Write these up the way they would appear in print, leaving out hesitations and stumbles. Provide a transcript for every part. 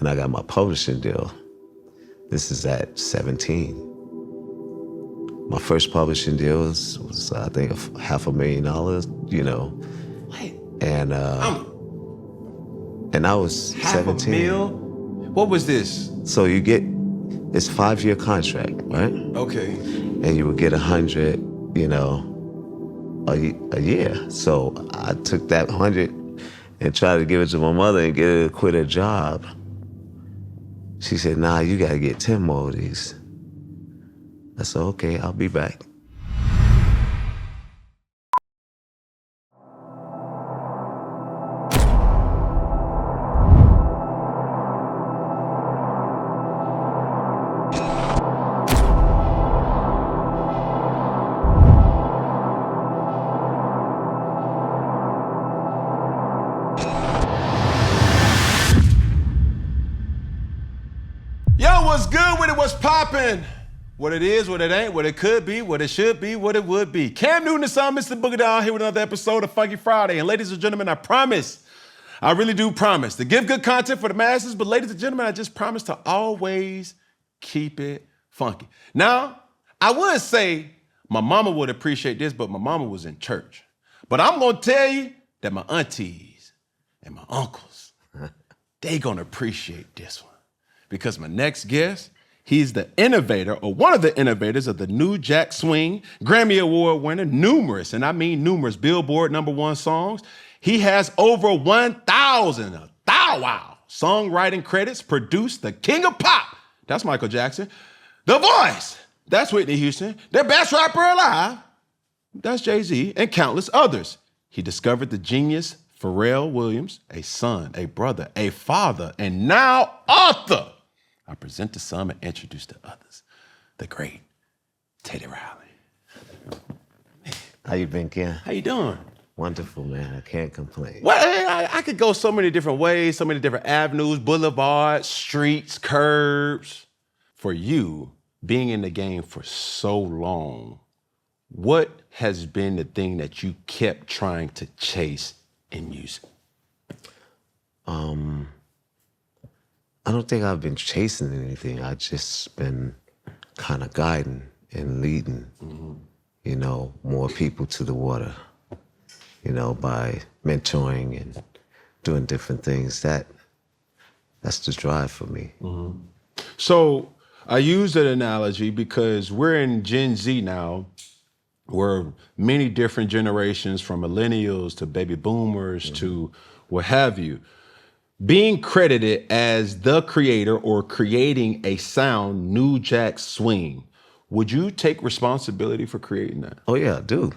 and I got my publishing deal. This is at 17. My first publishing deal was I think, $500,000, you know. Wait. And I was 17. $500,000? What was this? So you get, it's 5-year contract, right? Okay. And you would get 100, you know, a year. So I took that 100 and tried to give it to my mother and get her to quit her job. She said, nah, you gotta get 10 more of these. I said, okay, I'll be back. What's good? What's poppin'? What it is, what it ain't, what it could be, what it should be, what it would be. Cam Newton and son, Mr. Boogie Down here with another episode of Funky Friday. And ladies and gentlemen, I promise, I really do promise to give good content for the masses, but ladies and gentlemen, I just promise to always keep it funky. Now, I would say my mama would appreciate this, but my mama was in church. But I'm gonna tell you that my aunties and my uncles, they gonna appreciate this one. Because my next guest, he's the innovator, or one of the innovators of the New Jack Swing, Grammy Award winner, numerous, and I mean numerous, Billboard #1 songs. He has over 1,000, songwriting credits, produced the King of Pop, that's Michael Jackson, The Voice, that's Whitney Houston, the best rapper alive, that's Jay-Z, and countless others. He discovered the genius Pharrell Williams, a son, a brother, a father, and now author. I present to some and introduce to others, the great Teddy Riley. How you been, Ken? How you doing? Wonderful, man. I can't complain. Well, I could go so many different ways, so many different avenues, boulevards, streets, curbs. For you, being in the game for so long, what has been the thing that you kept trying to chase in music? I don't think I've been chasing anything. I've just been kind of guiding and leading, you know, more people to the water, you know, by mentoring and doing different things. That's the drive for me. So I use that analogy because we're in Gen Z now, where many different generations from millennials to baby boomers to what have you, being credited as the creator or creating a sound, New Jack Swing. Would you take responsibility for creating that? Oh yeah, I do.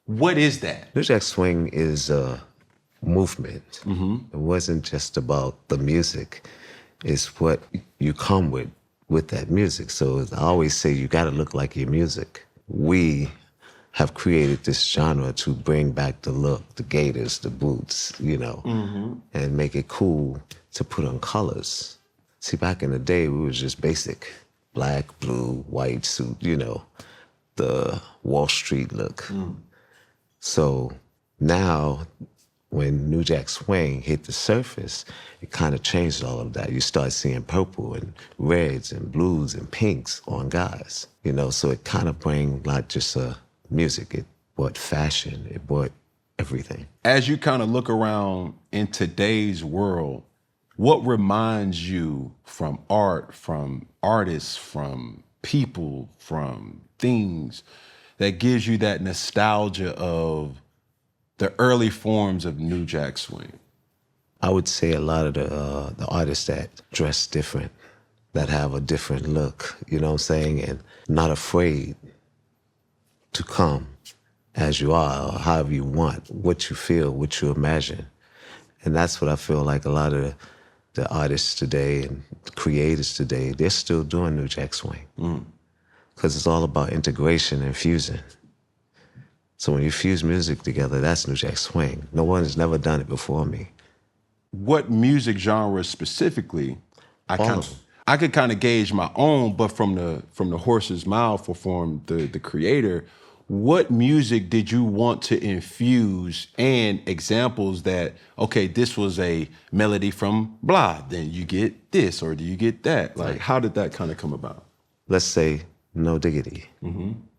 What is that? New Jack Swing is a movement. It wasn't just about the music. It's what you come with that music. So I always say you gotta look like your music. We have created this genre to bring back the look, the gaiters, the boots, you know, and make it cool to put on colors. See, back in the day, we was just basic, black, blue, white suit, you know, the Wall Street look. So now, when New Jack Swing hit the surface, it kind of changed all of that. You start seeing purple and reds and blues and pinks on guys, you know, so it kind of bring not just a music, it brought fashion, it brought everything. As you kind of look around in today's world, what reminds you from art, from artists, from people, from things that gives you that nostalgia of the early forms of New Jack Swing? I would say a lot of the artists that dress different, that have a different look, you know what I'm saying, and not afraid to come as you are, or however you want, what you feel, what you imagine. And that's what I feel like a lot of the artists today and creators today, they're still doing New Jack Swing. Because it's all about integration and fusing. So when you fuse music together, that's New Jack Swing. No one has never done it before me. What music genre specifically, I could kind of gauge my own, but from the horse's mouth or from the creator, what music did you want to infuse and examples that, okay, this was a melody from blah, then you get this or do you get that? Like, how did that kind of come about? Let's say No Diggity,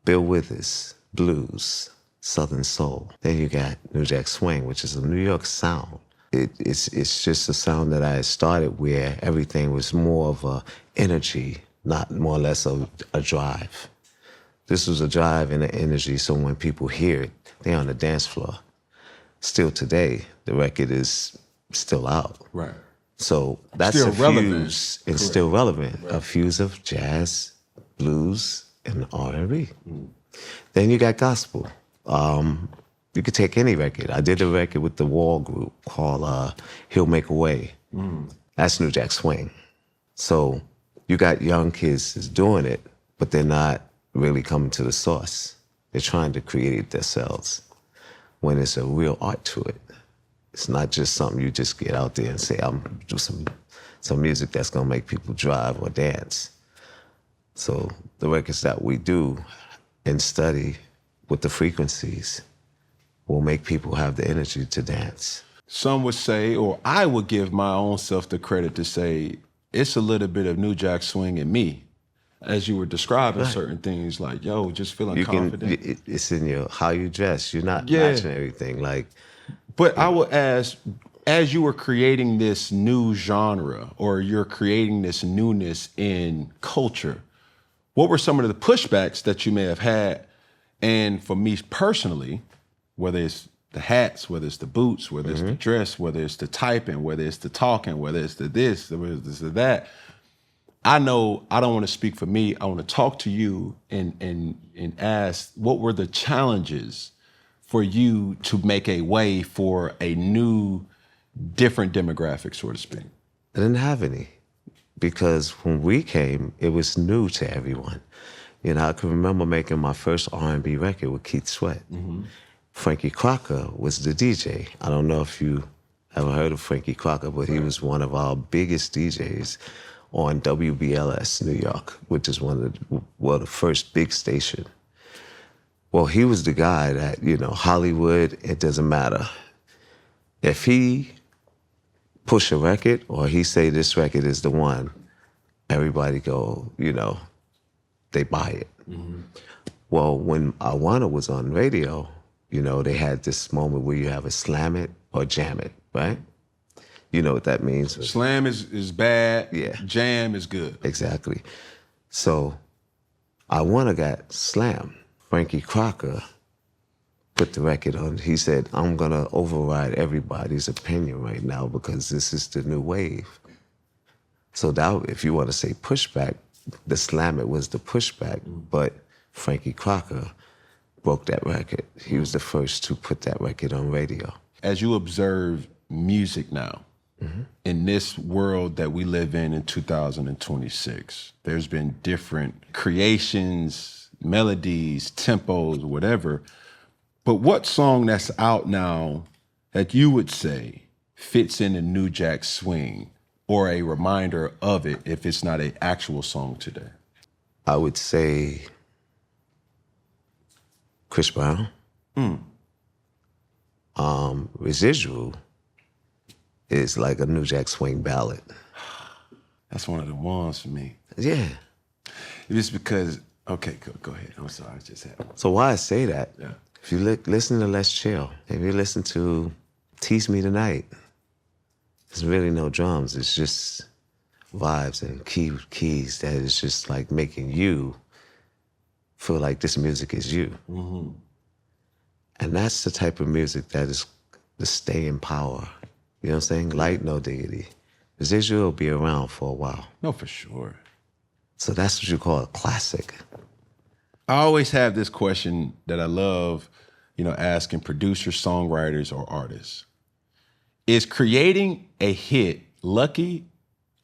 Bill Withers, blues, Southern soul. Then you got New Jack Swing, which is a New York sound. It's just a sound that I had started where everything was more of a energy, not more or less a drive. This was a drive and an energy, so when people hear it, they're on the dance floor. Still today, the record is still out. Right. So that's Still a relevant. fuse, and still relevant. Right. A fuse of jazz, blues, and R&B. Then you got gospel. You could take any record. I did a record with the Wall group called He'll Make a Way. That's New Jack Swing. So you got young kids that's doing it, but they're not really coming to the source. They're trying to create it themselves when it's a real art to it. It's not just something you just get out there and say, I'm gonna do some music that's gonna make people drive or dance. So the records that we do and study with the frequencies will make people have the energy to dance. Some would say, or I would give my own self the credit to say, it's a little bit of New Jack Swing in me. As you were describing certain things, like, yo, just feeling confident. It's in your, how you dress. You're not matching everything. Like, but I would ask, as you were creating this new genre, or you're creating this newness in culture, what were some of the pushbacks that you may have had? And for me personally, whether it's the hats, whether it's the boots, whether it's the dress, whether it's the typing, whether it's the talking, whether it's the this, whether it's the that, I know I don't want to speak for me. I want to talk to you and ask, what were the challenges for you to make a way for a new, different demographic, so to speak? I didn't have any, because when we came, it was new to everyone. You know, I can remember making my first R&B record with Keith Sweat. Frankie Crocker was the DJ. I don't know if you ever heard of Frankie Crocker, but he was one of our biggest DJs on WBLS New York, which is one of the first big station. Well, he was the guy that, you know, Hollywood, it doesn't matter. If he push a record or he say this record is the one, everybody go, you know, they buy it. Well, when Awana was on radio, you know, they had this moment where you have a slam it or jam it, right? You know what that means. Slam is bad. Yeah. Jam is good. Exactly. So Awana got slammed. Frankie Crocker put the record on. He said, I'm going to override everybody's opinion right now because this is the new wave. So that, if you want to say pushback, the slam it was the pushback, but Frankie Crocker broke that record. He was the first to put that record on radio. As you observe music now, in this world that we live in 2026, there's been different creations, melodies, tempos, whatever. But what song that's out now that you would say fits in the New Jack Swing, or a reminder of it if it's not an actual song today? I would say Chris Brown. Residual is like a New Jack Swing ballad. That's one of the ones for me. Yeah. It's because, okay, go ahead. I'm sorry, it just happened. So why I say that, Yeah. if you listen to Let's Chill, if you listen to Tease Me Tonight, there's really no drums. It's just vibes and keys that is just like making you feel like this music is you. And that's the type of music that is the stay in power. You know what I'm saying? Light, no diggity. Residual will be around for a while. No, for sure. So that's what you call a classic. I always have this question that I love, you know, asking producers, songwriters, or artists. Is creating a hit lucky,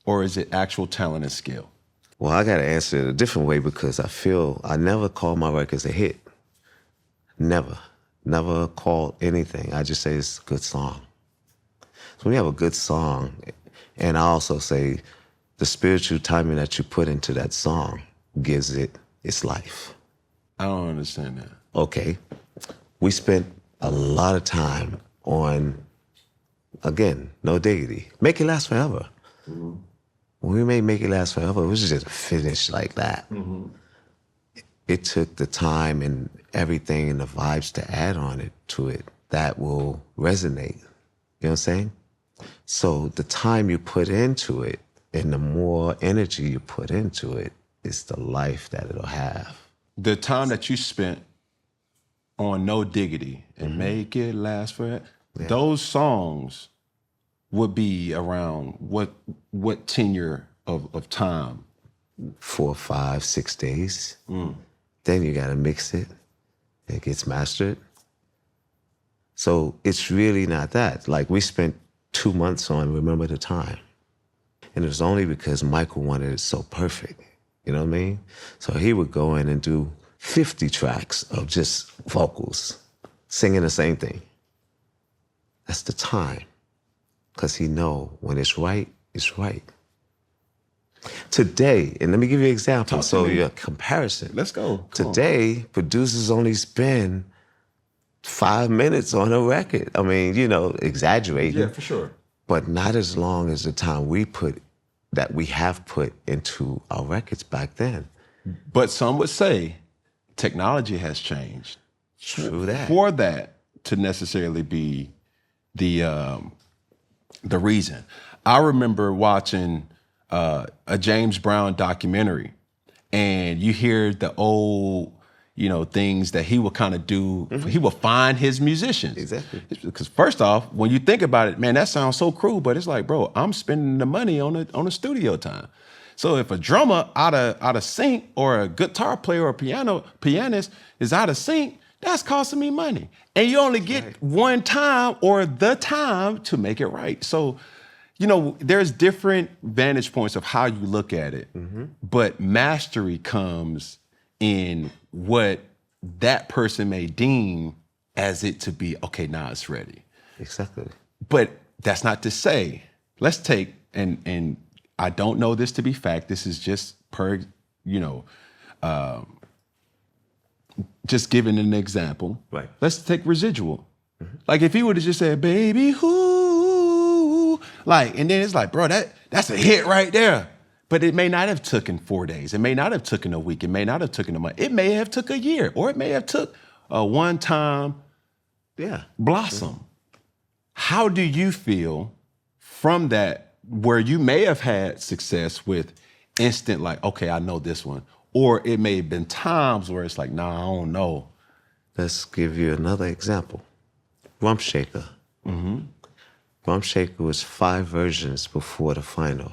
or is it actual talent and skill? Well, I got to answer it a different way because I feel I never call my records a hit. Never. Never called anything. I just say it's a good song. So when you have a good song, and I also say the spiritual timing that you put into that song gives it its life. I don't understand that. okay, we spent a lot of time on, again, No Diggity. Make It Last Forever. When we made Make It Last Forever, it was just finished like that. It took the time and everything and the vibes to add on it to it that will resonate. You know what I'm saying? So the time you put into it and the more energy you put into it is the life that it'll have. The time that you spent on No Diggity and Make It Last Forever, those songs would be around what tenure of time? 4, 5, 6 days. Then you gotta mix it. It gets mastered. So it's really not that. Like we spent 2 months on Remember the Time. And it was only because Michael wanted it so perfect. You know what I mean? So he would go in and do 50 tracks of just vocals, singing the same thing. That's the time. Because he know when it's right, it's right. Today, and let me give you an example. So your comparison. Let's go. Today, producers only spend 5 minutes on a record. I mean, you know, exaggerating. Yeah, for sure. But not as long as the time we have put into our records back then. But some would say technology has changed. True that. For that to necessarily be the reason. I remember watching a James Brown documentary, and you hear the old, you know, things that he would kind of do. He would find his musicians. Exactly. Because first off, when you think about it, man, that sounds so cruel, but it's like, bro, I'm spending the money on the studio time. So if a drummer out of sync or a guitar player or a pianist is out of sync, that's costing me money. And you only get one time or the time to make it right. So, you know, there's different vantage points of how you look at it, but mastery comes in what that person may deem as it to be, okay, now it's ready. Exactly. But that's not to say, let's take, and I don't know this to be fact, this is just per, you know, just giving an example. Right. Let's take residual. Like if he would have just said, baby, who, like, and then it's like, bro, that's a hit right there. But it may not have taken 4 days. It may not have taken a week. It may not have taken a month. It may have took a year, or it may have took a one-time blossom. How do you feel from that, where you may have had success with instant, like, okay, I know this one, or it may have been times where it's like, nah, I don't know. Let's give you another example. Rump Shaker. Rump Shaker was 5 versions before the final.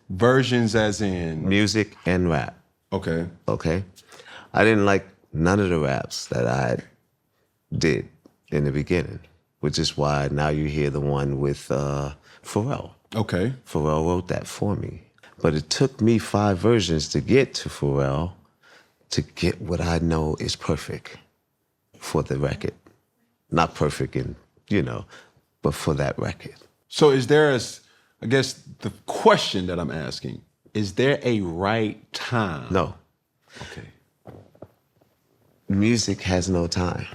Versions as in? Music and rap. Okay. Okay? I didn't like none of the raps that I did in the beginning, which is why now you hear the one with Pharrell. Okay. Pharrell wrote that for me. But it took me 5 versions to get to Pharrell to get what I know is perfect for the record. Not perfect in, you know, but for that record. So is there I guess the question that I'm asking, is there a right time? No. Okay. Music has no time.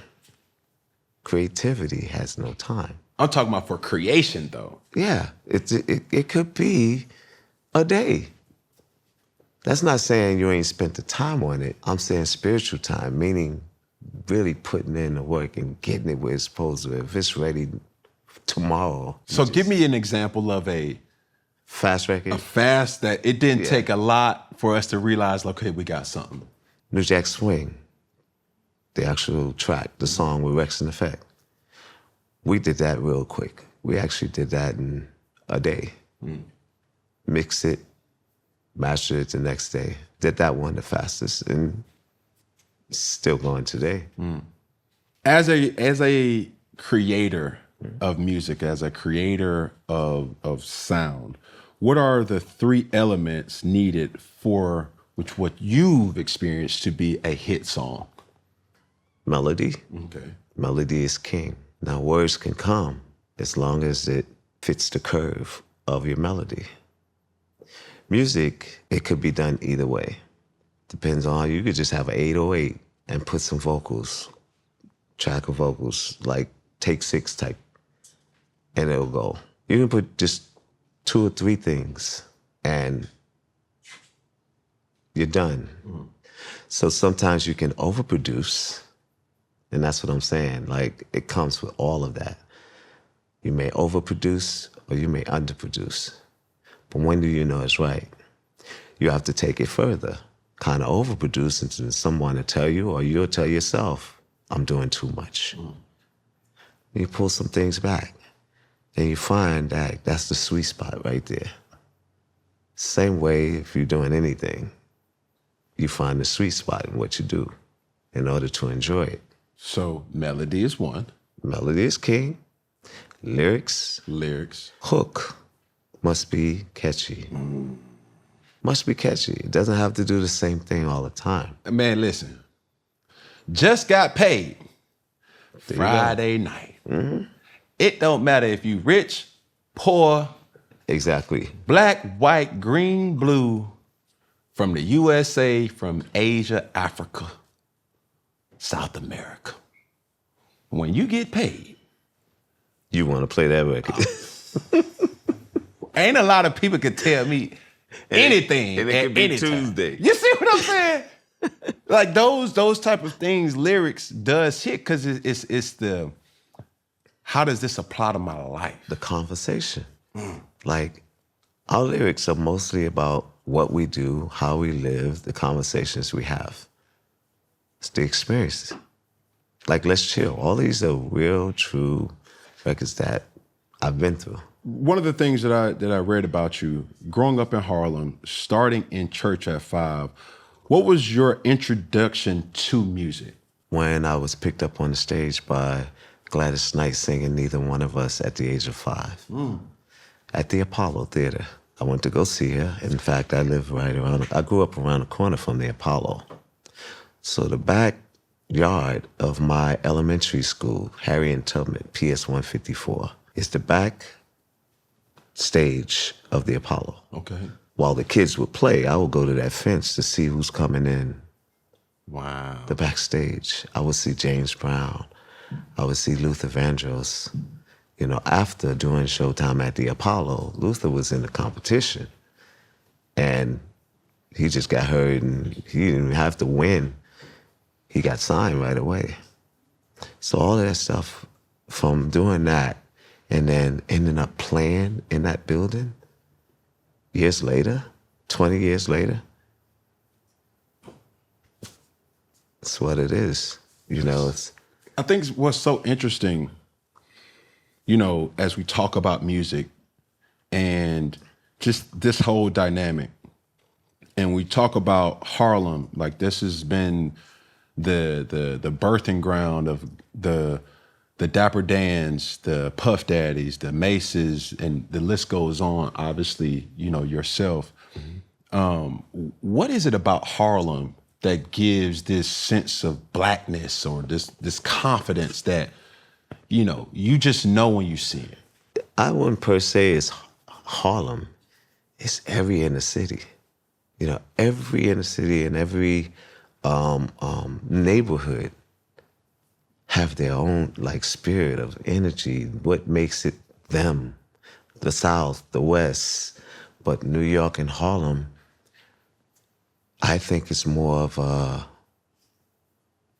Creativity has no time. I'm talking about for creation, though. Yeah, it could be a day. That's not saying you ain't spent the time on it. I'm saying spiritual time, meaning really putting in the work and getting it where it's supposed to. If it's ready tomorrow. So give me an example of a fast record. A fast that it didn't take a lot for us to realize, okay, we got something. New Jack Swing, the actual track, the song with Rex and Effect. We did that real quick. We actually did that in a day. Mixed it, mastered it the next day. Did that one the fastest, and it's still going today. As a creator of music, as a creator of sound, what are the 3 elements needed for what you've experienced to be a hit song? Melody. Okay. Melody is king. Now words can come as long as it fits the curve of your melody. Music, it could be done either way. Depends on, you could just have an 808 and put some vocals, track of vocals, like take 6 type, and it'll go. You can put just 2 or 3 things and you're done. So sometimes you can overproduce, and that's what I'm saying. Like, it comes with all of that. You may overproduce or you may underproduce. But when do you know it's right? You have to take it further. Kind of overproduce until someone will tell you, or you'll tell yourself, I'm doing too much. You pull some things back, and you find that that's the sweet spot right there. Same way if you're doing anything, you find the sweet spot in what you do in order to enjoy it. So melody is one. Melody is king. Lyrics. Hook must be catchy. Must be catchy. It doesn't have to do the same thing all the time. Man, listen. Just got paid Friday night. It don't matter if you rich, poor. Exactly. Black, white, green, blue, from the USA, from Asia, Africa, South America. When you get paid, you want to play that record. Ain't a lot of people can tell me anything. And it can be Tuesday. You see what I'm saying? Like those type of things, lyrics does hit because it's the, how does this apply to my life? The conversation. Like, our lyrics are mostly about what we do, how we live, the conversations we have. It's the experience. Like, let's chill. All these are real, true records that I've been through. One of the things that I read about you, growing up in Harlem, starting in church at 5, what was your introduction to music? When I was picked up on the stage by Gladys Knight singing Neither One of Us at the age of 5. At the Apollo Theater. I went to go see her. In fact, I grew up around the corner from the Apollo. So the backyard of my elementary school, Harry and Tubman, PS 154, is the back stage of the Apollo. Okay. While the kids would play, I would go to that fence to see who's coming in. Wow. The backstage. I would see James Brown. I would see Luther Vandross. You know, after doing Showtime at the Apollo, Luther was in the competition. And he just got hurt, and he didn't even have to win. He got signed right away. So all of that stuff, from doing that and then ending up playing in that building years later, 20 years later, it's what it is. You know, it's... I think what's so interesting, you know, as we talk about music and just this whole dynamic, and we talk about Harlem, like this has been the birthing ground of the Dapper Dans, the Puff Daddies, the Maces, and the list goes on, obviously, you know, yourself. What is it about Harlem that gives this sense of blackness or this confidence that, you know, you just know when you see it? I wouldn't per se it's Harlem. It's every inner city. You know, every inner city and every neighborhood have their own like spirit of energy, what makes it them, the South, the West. But New York and Harlem, I think it's more of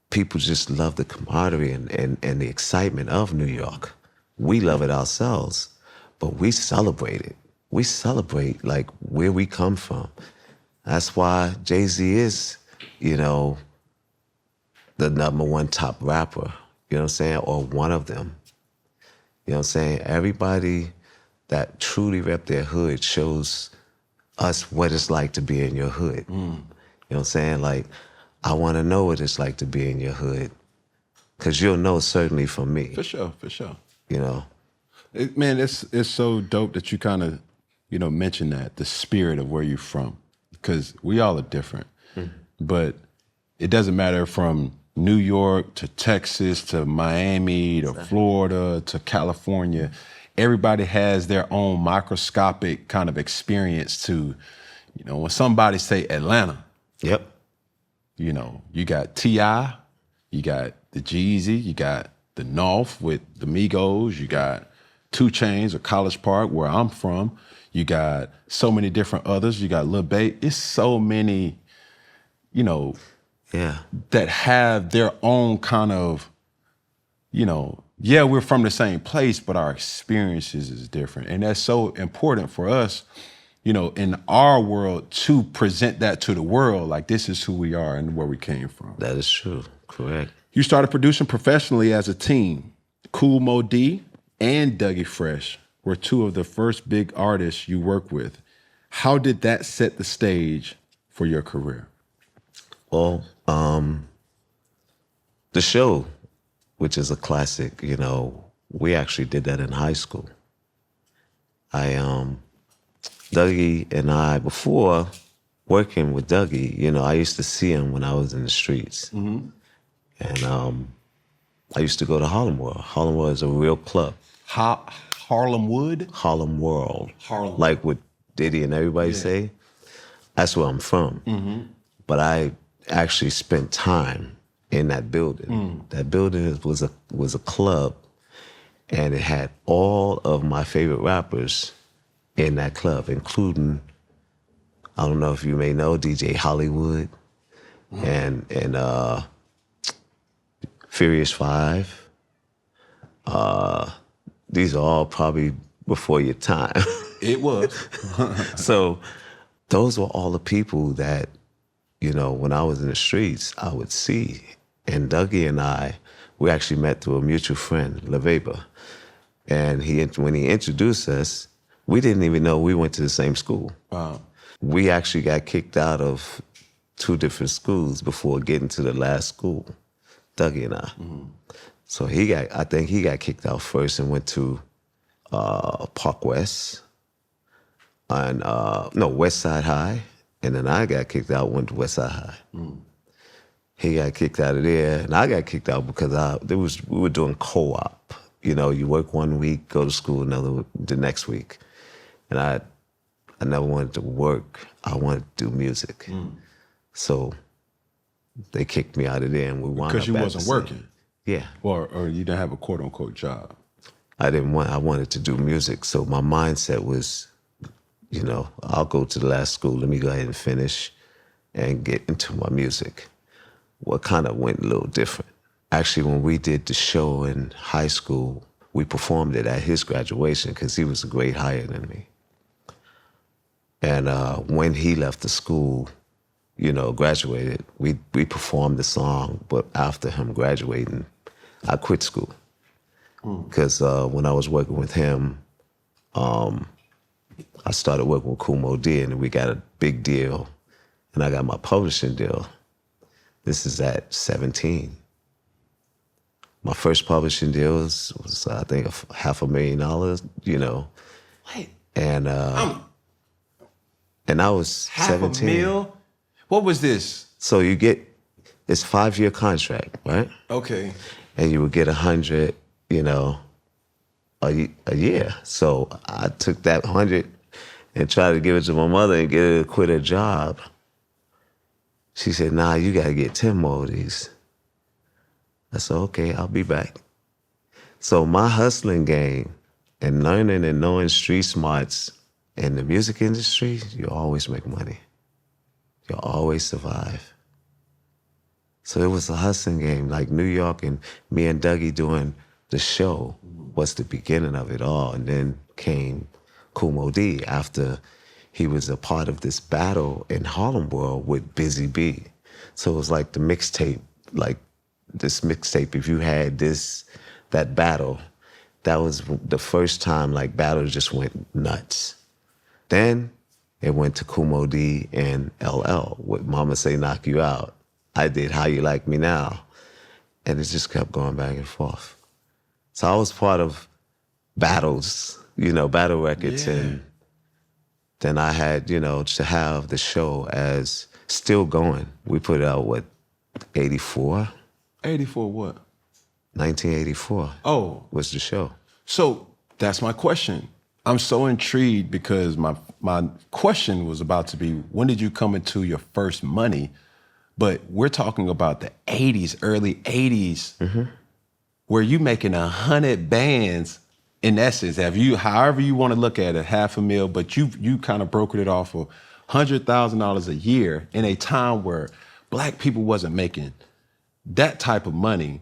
people just love the camaraderie and the excitement of New York. We love it ourselves, but we celebrate it. We celebrate like where we come from. That's why Jay-Z is, you know, the #1 top rapper, you know what I'm saying, or one of them. You know what I'm saying? Everybody that truly rep their hood shows us what it's like to be in your hood. You know what I'm saying? Like, I want to know what it's like to be in your hood, because you'll know certainly from me. For sure, for sure. You know? Man, it's so dope that you kind of, you know, mention that, the spirit of where you're from, because we all are different. But it doesn't matter from New York to Texas to Miami to Florida to California. Everybody has their own microscopic kind of experience to, you know, when somebody say Atlanta. Yep. You know, you got T.I., You got the Jeezy, you got the North with the Migos, you got 2 Chainz or College Park, where I'm from. You got so many different others. You got Lil Baby. It's so many, you know, that have their own kind of, you know, yeah, we're from the same place, but our experiences is different. And that's so important for us, you know, in our world to present that to the world. Like, this is who we are and where we came from. That is true. Correct. You started producing professionally as a team. Kool Moe Dee and Dougie Fresh were 2 of the first big artists you worked with. How did that set the stage for your career? Well, the show, which is a classic, you know, we actually did that in high school. Dougie and I, before working with Dougie, you know, I used to see him when I was in the streets. Mm-hmm. And I used to go to Harlem World. Harlem World is a real club. Harlem Wood? Harlem World. Harlem. Like what Diddy and everybody say. That's where I'm from. Mm-hmm. But I actually spent time in that building. Mm. That building was a club, and it had all of my favorite rappers in that club, including, I don't know if you may know, DJ Hollywood and Furious 5. These are all probably before your time. It was. So those were all the people that, you know, when I was in the streets, I would see. And Dougie and I, we actually met through a mutual friend, LaVeba. And when he introduced us, we didn't even know we went to the same school. Wow. We actually got kicked out of 2 different schools before getting to the last school, Dougie and I. Mm-hmm. So I think he got kicked out first and went to Park West, and West Side High, and then I got kicked out, went to West Side High. Mm. He got kicked out of there, and I got kicked out because we were doing co-op. You know, you work one week, go to school the next week, and I never wanted to work. I wanted to do music, so they kicked me out of there, and we wound up because you wasn't working. Yeah. Or you didn't have a quote unquote job. I wanted to do music. So my mindset was, you know, I'll go to the last school. Let me go ahead and finish and get into my music. Well, kind of went a little different. Actually, when we did the show in high school, we performed it at his graduation because he was a grade higher than me. And when he left the school, you know, graduated, we performed the song, but after him graduating, I quit school. Because when I was working with him, I started working with Kool Moe Dee, and we got a big deal, and I got my publishing deal. This is at 17. My first publishing deal was I think, $500,000, you know. Wait. And I was 17. $500,000? What was this? So it's 5-year contract, right? Okay. And you would get 100, you know, a year. So I took that 100 and tried to give it to my mother and get her to quit her job. She said, nah, you got to get 10 more of these. I said, okay, I'll be back. So my hustling game and learning and knowing street smarts in the music industry, you always make money. You'll always survive. So it was a hustling game, like New York, and me and Dougie doing the show was the beginning of it all. And then came Kool Moe Dee after he was a part of this battle in Harlem World with Busy B. So it was like the mixtape, like this mixtape, if you had that battle, that was the first time like battles just went nuts. Then it went to Kool Moe Dee and LL with Mama Say Knock You Out. I did How You Like Me Now. And it just kept going back and forth. So I was part of battles, you know, battle records. Yeah. And then I had, you know, to have the show as still going. We put it out, 84? 84 what? 1984. Oh. Was the show. So that's my question. I'm so intrigued because my question was about to be, when did you come into your first money? But we're talking about the 80s, early 80s, where you making 100 bands, in essence, however you want to look at it, $500,000, but you kind of brokered it off for $100,000 a year in a time where Black people wasn't making that type of money,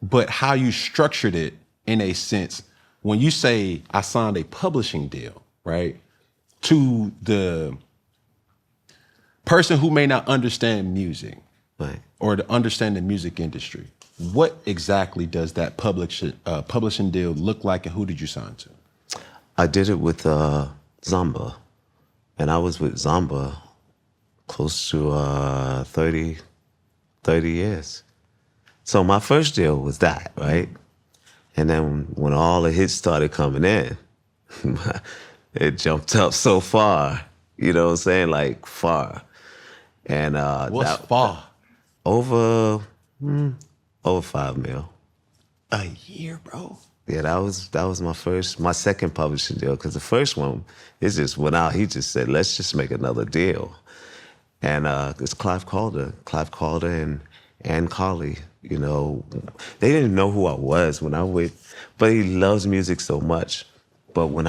but how you structured it in a sense, when you say I signed a publishing deal, right, to the person who may not understand music, Right. or to understand the music industry, what exactly does that publishing deal look like, and who did you sign to? I did it with Zamba, and I was with Zamba close to 30 years. So my first deal was that, right? And then when all the hits started coming in, it jumped up so far, you know what I'm saying? Like far. And What's far? Over $5 million. A year, bro. Yeah, that was my second publishing deal, because the first one, it just went out. He just said, let's just make another deal. And it's Clive Calder and Ann Carly, you know. They didn't know who I was when I went, but he loves music so much. But when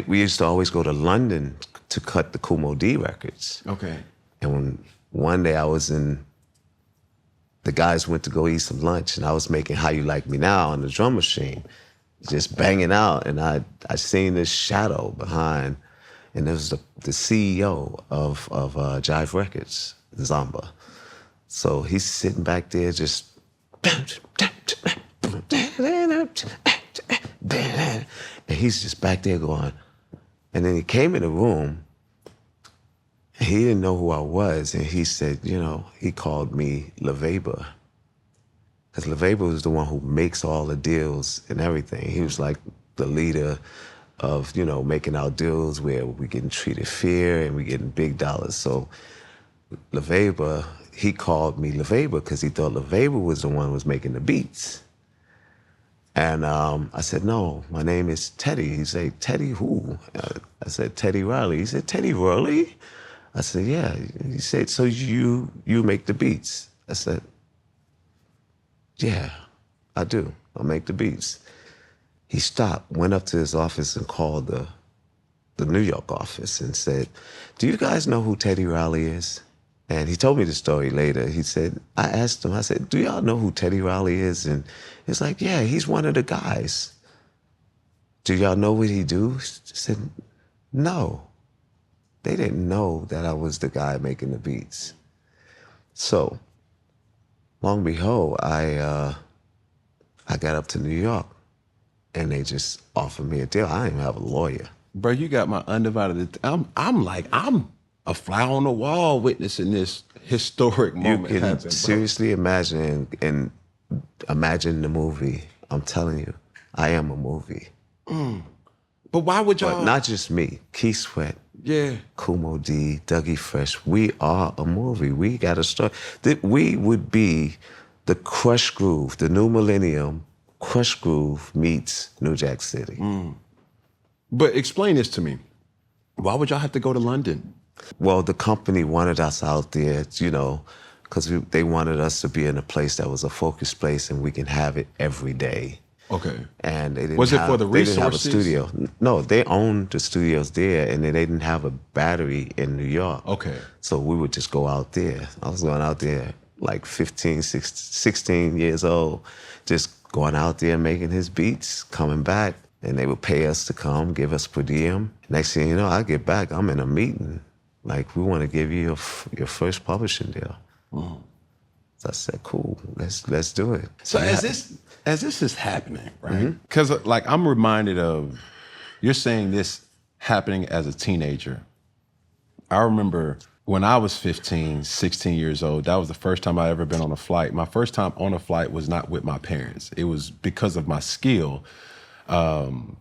we used to always go to London to cut the Kumo D records. Okay. And when one day the guys went to go eat some lunch, and I was making How You Like Me Now on the drum machine, just banging out, and I seen this shadow behind, and it was the CEO of Jive Records, Zamba. So he's sitting back there just, and he's just back there going, and then he came in the room, and he didn't know who I was, and he said, you know, he called me LaVeba, because LaVeba was the one who makes all the deals and everything. He was like the leader of, you know, making our deals where we getting treated fair and we getting big dollars. So LaVeba, he called me LaVeba because he thought LaVeba was the one who was making the beats. And I said, no, my name is Teddy. He said, Teddy who? I said, Teddy Riley. He said, Teddy Riley? I said, yeah. He said, so you make the beats? I said, yeah, I do. I make the beats. He stopped, went up to his office and called the New York office and said, do you guys know who Teddy Riley is? And he told me the story later. He said, I asked him, I said, do y'all know who Teddy Riley is? And he's like, yeah, he's one of the guys. Do y'all know what he do? I said, no. They didn't know that I was the guy making the beats. So, long and behold, I got up to New York, and they just offered me a deal. I didn't even have a lawyer. Bro, you got my undivided. I'm a fly on the wall witnessing this historic moment You can happen, bro. seriously imagine and imagine the movie. I'm telling you, I am a movie. But why would y'all? But not just me. Keith Sweat, Yeah. Kumo D, Dougie Fresh. We are a movie. We got a story. We would be the Crush Groove, the new millennium. Crush Groove meets New Jack City. But explain this to me. Why would y'all have to go to London? Well, the company wanted us out there, you know, because they wanted us to be in a place that was a focused place and we can have it every day. Okay. And they didn't Was it for the they didn't have a resources? studio. No, they owned the studios there, and they didn't have a battery in New York. Okay. So we would just go out there. I was going out there like 16 years old, just going out there making his beats, coming back, and they would pay us to come, give us per diem. Next thing you know, I get back, I'm in a meeting. Like, we want to give you your first publishing deal. So I said, cool, let's do it. So as this is happening, right? Because like I'm reminded of, you're saying this happening as a teenager. I remember when I was 15, 16 years old, that was the first time I ever been on a flight. My first time on a flight was not with my parents. It was because of my skill.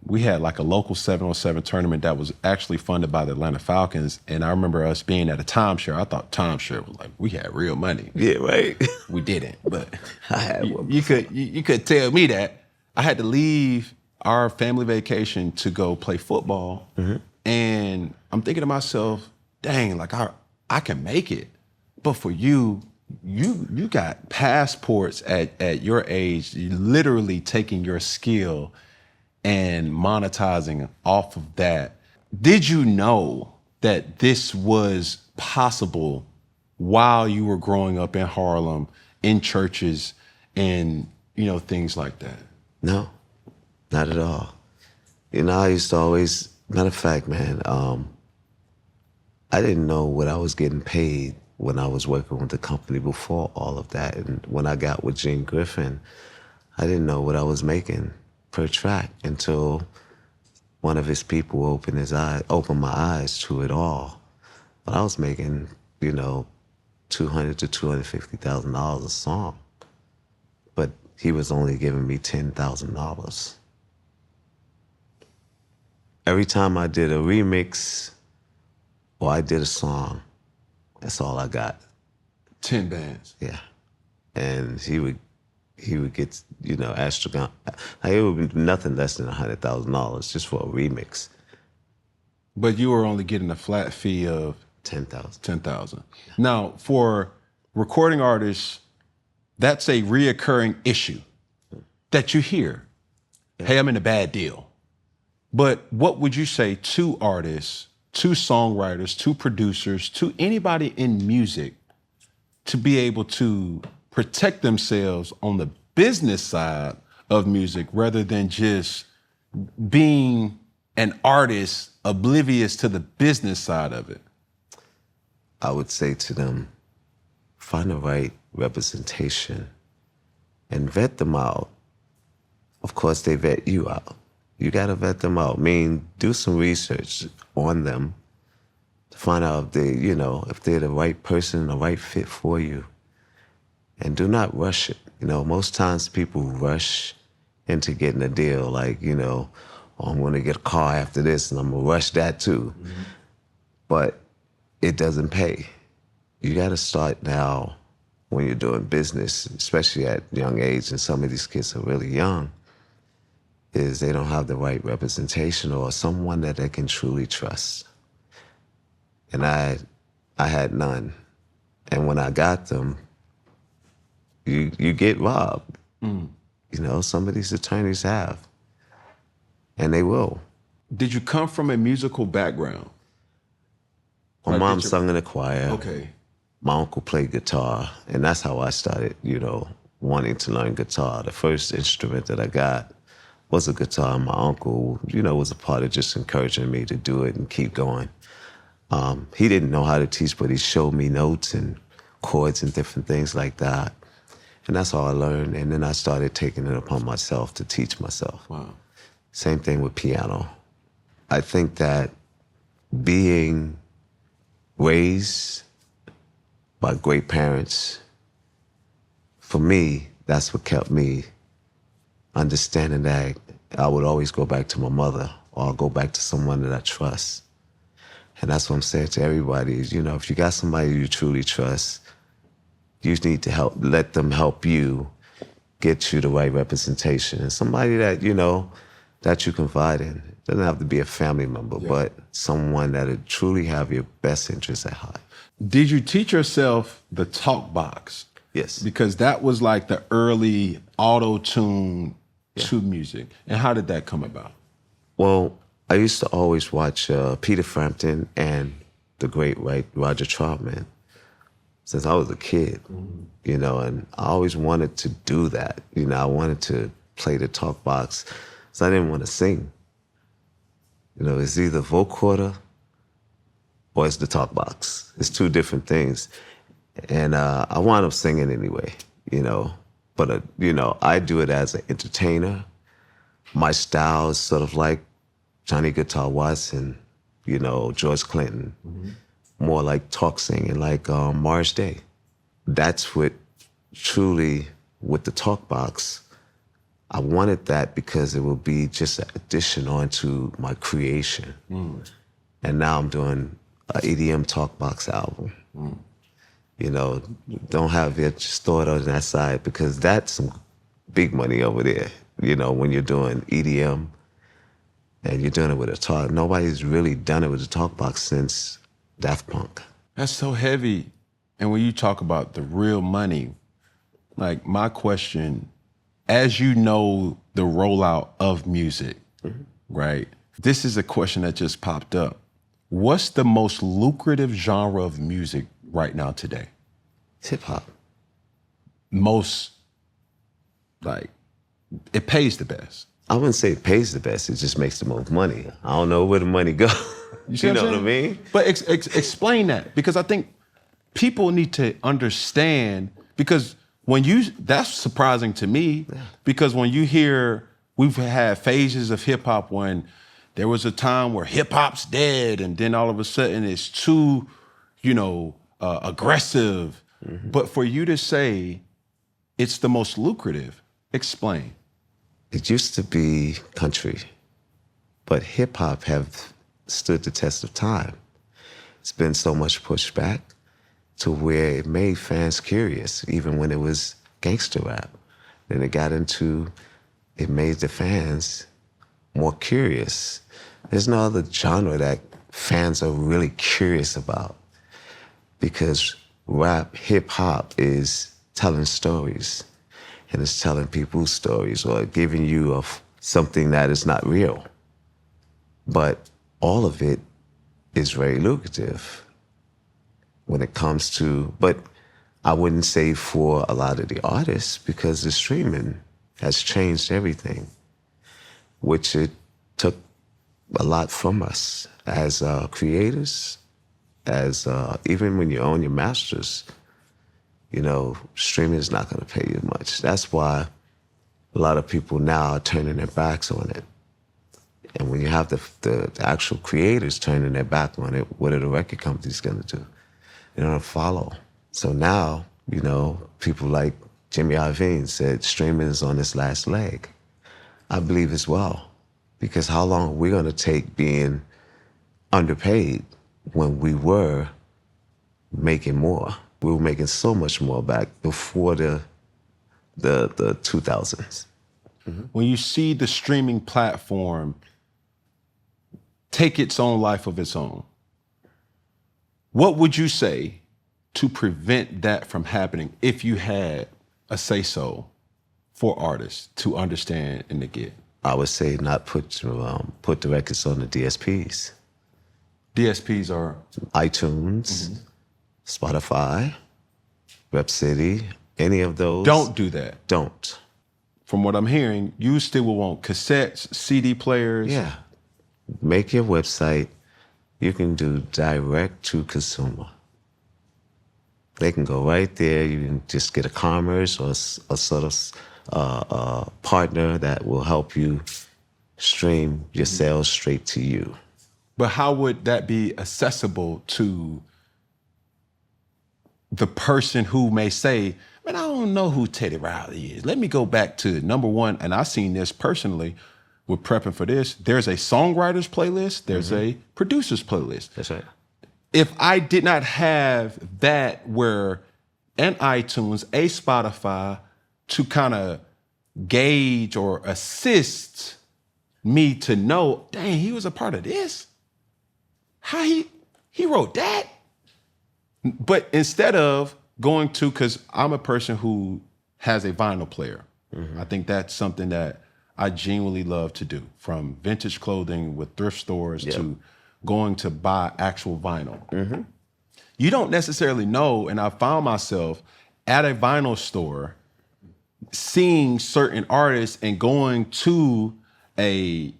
We had like a local 7-on-7 tournament that was actually funded by the Atlanta Falcons. And I remember us being at a timeshare. I thought timeshare was like, we had real money. Yeah, right. We didn't, but I had one. you could tell me that. I had to leave our family vacation to go play football. And I'm thinking to myself, dang, like I can make it. But for you, you got passports at your age, you literally taking your skill and monetizing off of that. Did you know that this was possible while you were growing up in Harlem, in churches, and things like that? No, not at all. I used to always, matter of fact, man, I didn't know what I was getting paid when I was working with the company before all of that. And when I got with Gene Griffin, I didn't know what I was making per track until one of his people opened my eyes to it all. But I was making, $200,000 to $250,000 a song. But he was only giving me $10,000. Every time I did a remix or I did a song, that's all I got. 10 bands. Yeah. And he would get, astronaut. It would be nothing less than $100,000 just for a remix. But you were only getting a flat fee of 10,000. 10,000. Now, for recording artists, that's a reoccurring issue that you hear. Yeah. Hey, I'm in a bad deal. But what would you say to artists, to songwriters, to producers, to anybody in music to be able to protect themselves on the business side of music rather than just being an artist oblivious to the business side of it? I would say to them, find the right representation and vet them out. Of course, they vet you out. You got to vet them out. Do some research on them to find out if they're the right person, the right fit for you. And do not rush it. Most times people rush into getting a deal like, oh, I'm going to get a car after this and I'm going to rush that too. Mm-hmm. But it doesn't pay. You got to start now when you're doing business, especially at young age, and some of these kids are really young, is they don't have the right representation or someone that they can truly trust. And I had none. And when I got them, you get robbed. Mm. Some of these attorneys have. And they will. Did you come from a musical background? My mom sung in a choir. Okay. My uncle played guitar, and that's how I started, wanting to learn guitar. The first instrument that I got was a guitar. My uncle, was a part of just encouraging me to do it and keep going. He didn't know how to teach, but he showed me notes and chords and different things like that. And that's how I learned. And then I started taking it upon myself to teach myself. Wow. Same thing with piano. I think that being raised by great parents, for me, that's what kept me understanding that I would always go back to my mother or I'll go back to someone that I trust. And that's what I'm saying to everybody is, if you got somebody you truly trust, you need to let them help you get you the right representation. And somebody that, that you confide in. It doesn't have to be a family member, but someone that would truly have your best interests at heart. Did you teach yourself the talk box? Yes. Because that was like the early auto-tune to music. And how did that come about? Well, I used to always watch Peter Frampton and the great Roger Troutman since I was a kid, and I always wanted to do that. I wanted to play the talk box, so I didn't want to sing. It's either vocoder or it's the talk box. It's two different things. And I wound up singing anyway, But, I do it as an entertainer. My style is sort of like Johnny Guitar Watson, George Clinton. Mm-hmm. More like talk singing, like Morris Day. That's what truly, with the talk box, I wanted that because it would be just an addition onto my creation. Mm. And now I'm doing an EDM talk box album. Mm. Don't have it just throw it on that side because that's some big money over there. When you're doing EDM and you're doing it with a talk. Nobody's really done it with a talk box since Daft Punk. That's so heavy. And when you talk about the real money, like my question, as you know the rollout of music, right? This is a question that just popped up. What's the most lucrative genre of music right now today? Hip hop. Most, like, it pays the best. I wouldn't say it pays the best. It just makes the most money. I don't know where the money goes. You know what I mean? But explain that, because I think people need to understand, because that's surprising to me, because when you hear, we've had phases of hip hop when there was a time where hip hop's dead, and then all of a sudden it's too, aggressive. But for you to say it's the most lucrative, explain. It used to be country, but hip hop have stood the test of time. It's been so much pushback to where it made fans curious, even when it was gangster rap. Then it made the fans more curious. There's no other genre that fans are really curious about, because rap, hip hop is telling stories, and it's telling people's stories or giving you something that is not real. But all of it is very lucrative when it comes to, but I wouldn't say for a lot of the artists, because the streaming has changed everything, which it took a lot from us as creators, as even when you own your masters, streaming is not going to pay you much. That's why a lot of people now are turning their backs on it. And when you have the actual creators turning their back on it, what are the record companies going to do? They're going to follow. So now, people like Jimmy Iovine said streaming is on its last leg. I believe as well, because how long are we going to take being underpaid when we were making more? We were making so much more back before the 2000s. When you see the streaming platform take its own life of its own, what would you say to prevent that from happening if you had a say-so for artists to understand and to get? I would say not put the records on the DSPs. DSPs are? iTunes, Spotify, Rep City, any of those. Don't do that. Don't. From what I'm hearing, you still will want cassettes, CD players. Yeah. Make your website. You can do direct to consumer. They can go right there. You can just get a commerce or a sort of partner that will help you stream your sales straight to you. But how would that be accessible to the person who may say, man, I don't know who Teddy Riley is. Let me go back to number one, and I've seen this personally with prepping for this. There's a songwriters playlist. There's a producers playlist. That's right. If I did not have that, where an iTunes, a Spotify, to kind of gauge or assist me to know, dang, he was a part of this. How he wrote that? But instead of going to, because I'm a person who has a vinyl player. I think that's something that I genuinely love to do, from vintage clothing with thrift stores to going to buy actual vinyl. You don't necessarily know, and I found myself at a vinyl store seeing certain artists and going to a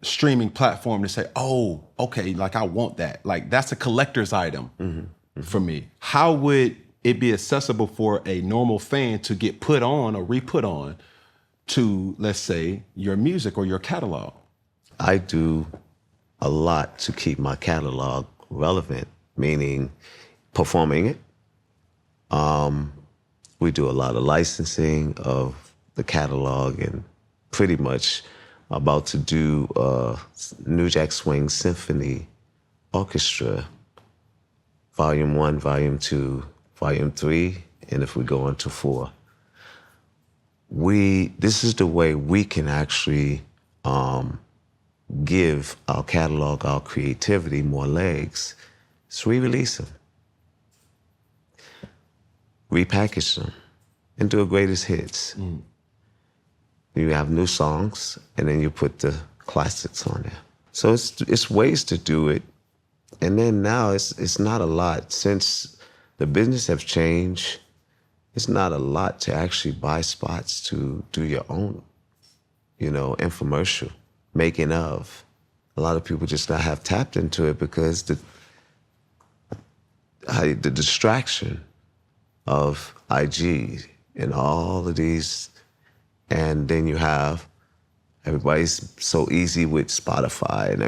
streaming platform to say, oh, okay, like I want that. Like that's a collector's item for me. How would it be accessible for a normal fan to get put on or re-put on to, let's say, your music or your catalog? I do a lot to keep my catalog relevant, meaning performing it. We do a lot of licensing of the catalog, and pretty much about to do New Jack Swing Symphony Orchestra, Volume 1, Volume 2, Volume 3, and if we go on to 4. This is the way we can actually give our catalog, our creativity more legs. Is re-release them. repackage them, and do a greatest hits. You have new songs, and then you put the classics on there. So it's ways to do it. And then now it's not a lot. Since the business have changed, it's not a lot to actually buy spots to do your own, infomercial, making of. A lot of people just not have tapped into it because the distraction of IG and all of these, and then you have everybody's so easy with Spotify and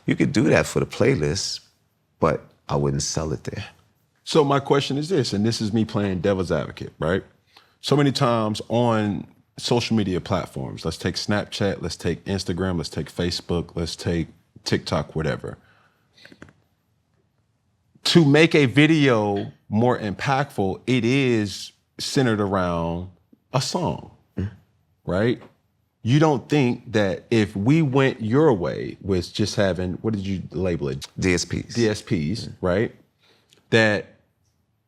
you could do that for the playlist, but I wouldn't sell it there. So my question is this, and this is me playing devil's advocate, right? So many times on social media platforms, let's take Snapchat, let's take Instagram, let's take Facebook, let's take TikTok, whatever. To make a video more impactful, it is centered around a song, right? You don't think that if we went your way with just having, what did you label it? DSPs, right? That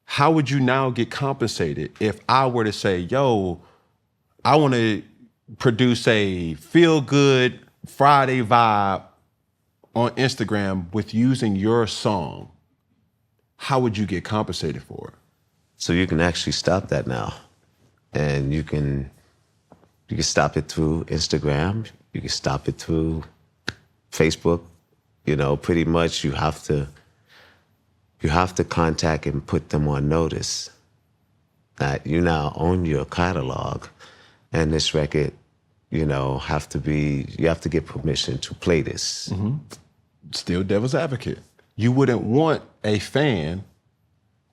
how would you now get compensated if I were to say, yo, I want to produce a feel-good Friday vibe on Instagram with using your song? How would you get compensated for it? So you can actually stop that now. And you can stop it through Instagram. You can stop it through Facebook. Pretty much you have to contact and put them on notice that you now own your catalog, and this record, you have to get permission to play this. Mm-hmm. Still devil's advocate. You wouldn't want a fan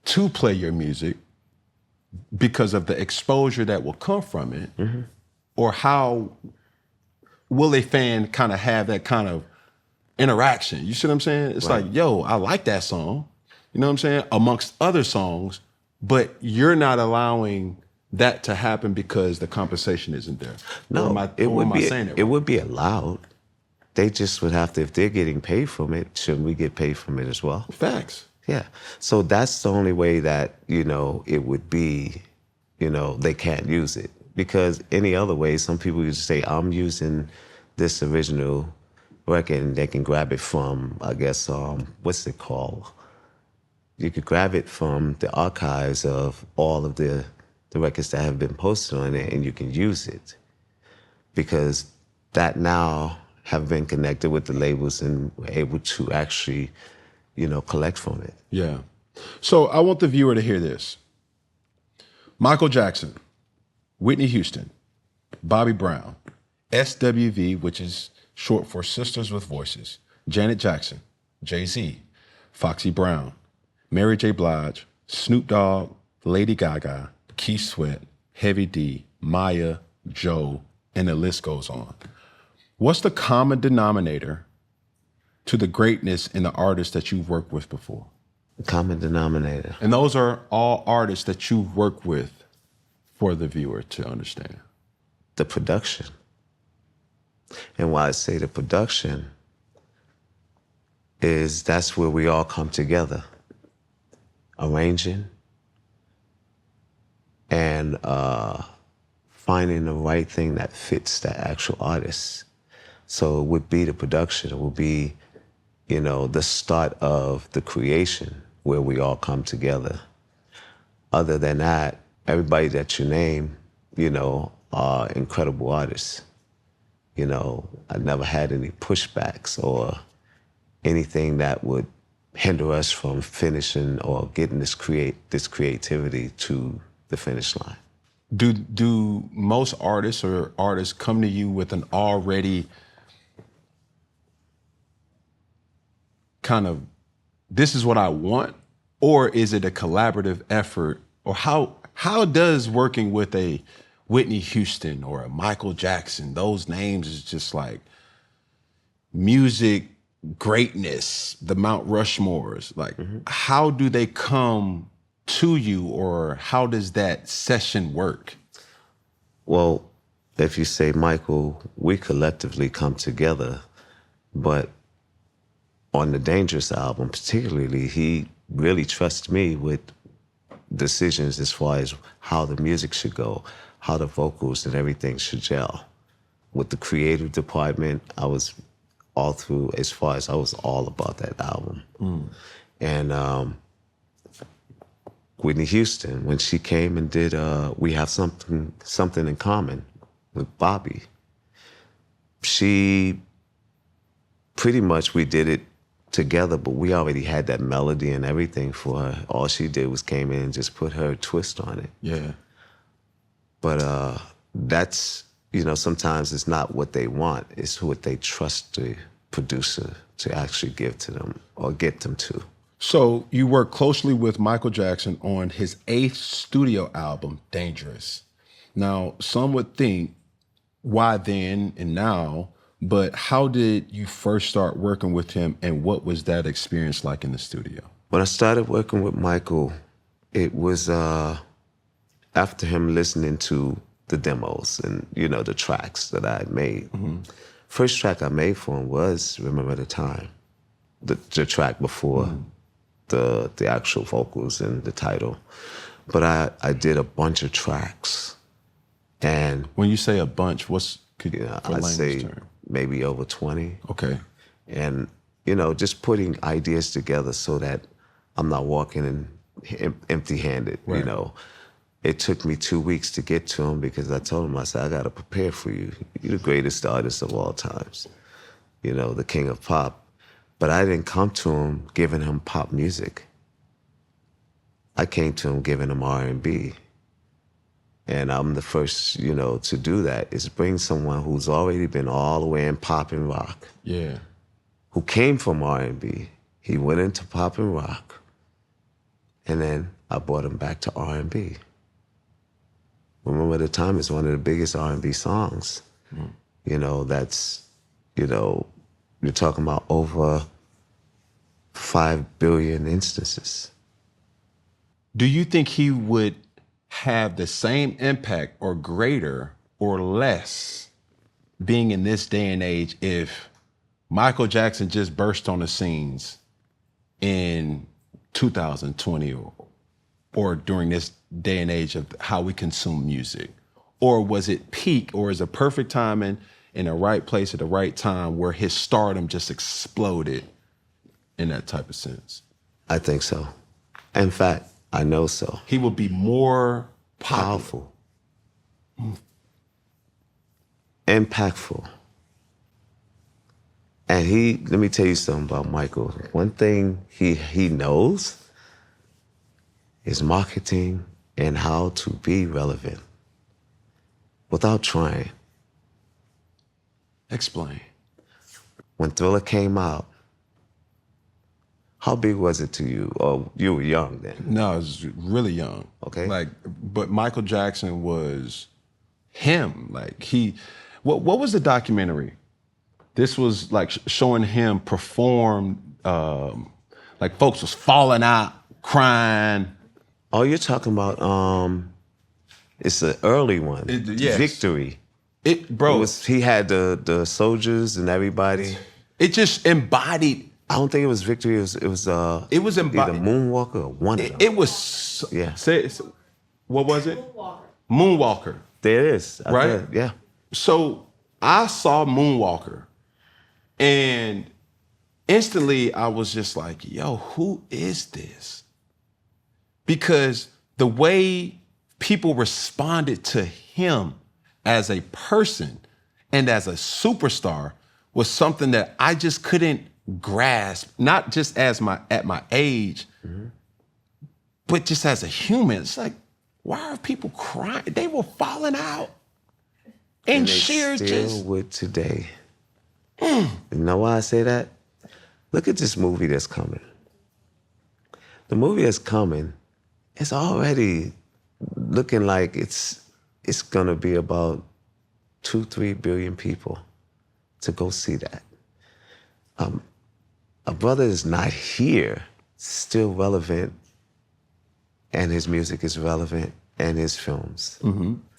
to play your music because of the exposure that will come from it. Mm-hmm. Or how will a fan kind of have that kind of interaction? You see what I'm saying? It's right. Like, yo, I like that song. You know what I'm saying? Amongst other songs, but you're not allowing that to happen because the compensation isn't there. No, it would be allowed. They just would have to, if they're getting paid from it, shouldn't we get paid from it as well? Facts. Yeah. So that's the only way that, it would be, they can't use it. Because any other way, some people used to say, I'm using this original record, and they can grab it from, I guess, what's it called? You could grab it from the archives of all of the records that have been posted on it, and you can use it. Because that now have been connected with the labels and were able to actually, collect from it. Yeah. So I want the viewer to hear this. Michael Jackson, Whitney Houston, Bobby Brown, SWV, which is short for Sisters with Voices, Janet Jackson, Jay-Z, Foxy Brown, Mary J. Blige, Snoop Dogg, Lady Gaga, Keith Sweat, Heavy D, Maya, Joe, and the list goes on. What's the common denominator to the greatness in the artists that you've worked with before? The common denominator. And those are all artists that you've worked with for the viewer to understand. The production. And why I say the production is that's where we all come together. Arranging and finding the right thing that fits the actual artist. So it would be the production. It would be, the start of the creation where we all come together. Other than that, everybody that you name, are incredible artists. I never had any pushbacks or anything that would hinder us from finishing or getting this creativity to the finish line. Do most artists or artists come to you with an already kind of, this is what I want, or is it a collaborative effort? Or how does working with a Whitney Houston or a Michael Jackson, those names is just like music greatness, the Mount Rushmores, like how do they come to you, or how does that session work? Well, if you say Michael, we collectively come together, but on the Dangerous album particularly, he really trusts me with decisions as far as how the music should go, how the vocals and everything should gel. With the creative department, I was all through, as far as I was all about that album. And Whitney Houston, when she came and did We Have Something in Common with Bobby, she pretty much, we did it together, but we already had that melody and everything for her. All she did was came in and just put her twist on it. Yeah. But that's, you know, sometimes it's not what they want, it's what they trust the producer to actually give to them or get them to. So you worked closely with Michael Jackson on his 8th studio album, Dangerous. Now, some would think, why then and now? But how did you first start working with him, and what was that experience like in the studio? When I started working with Michael, it was after him listening to the demos and, you know, the tracks that I had made. First track I made for him was Remember the Time, the track before the actual vocals and the title. But I did a bunch of tracks. And when you say a bunch, what's I'd say term? Maybe over 20. Okay. And, you know, just putting ideas together so that I'm not walking in empty-handed, Right. you know. It took me 2 weeks to get to him because I told him, I said, I got to prepare for you. You're the greatest artist of all times, you know, the king of pop. But I didn't come to him giving him pop music. I came to him giving him R&B. And I'm the first, you know, to do that, is bring someone who's already been all the way in pop and rock. Yeah. Who came from R&B. He went into pop and rock. And then I brought him back to R&B. Remember the Time is one of the biggest R&B songs. You know, that's, you know, you're talking about over 5 billion instances. Do you think he would have the same impact or greater or less being in this day and age if Michael Jackson just burst on the scenes in 2020 or during this day and age of how we consume music? Or was it peak, or is it perfect timing in the right place at the right time where his stardom just exploded in that type of sense? I think so. In fact, I know so. He will be more Powerful. Impactful. And let me tell you something about Michael. One thing he knows is marketing and how to be relevant without trying. Explain. When Thriller came out, how big was it to you? Or you were young then? No, I was really young. Okay. But Michael Jackson was him. What was the documentary? This was like showing him perform, like folks was falling out, crying. Oh, you're talking about, it's an early one. Yes. Victory. Bro. He had the soldiers and everybody. It just embodied. I don't think it was Victory. It was It was either embodied. Moonwalker or one of them. It was. Yeah. What was it? Moonwalker. There it is. Right? Yeah. So I saw Moonwalker, and instantly I was just like, yo, who is this? Because the way people responded to him as a person and as a superstar was something that I just couldn't grasp, not just at my age, but just as a human. It's like, why are people crying? They were falling out. And they sheer still just would today. You know why I say that? Look at this movie that's coming. The movie that's coming is already looking like it's gonna be about 2-3 billion people to go see that. A brother is not here, still relevant, and his music is relevant, and his films.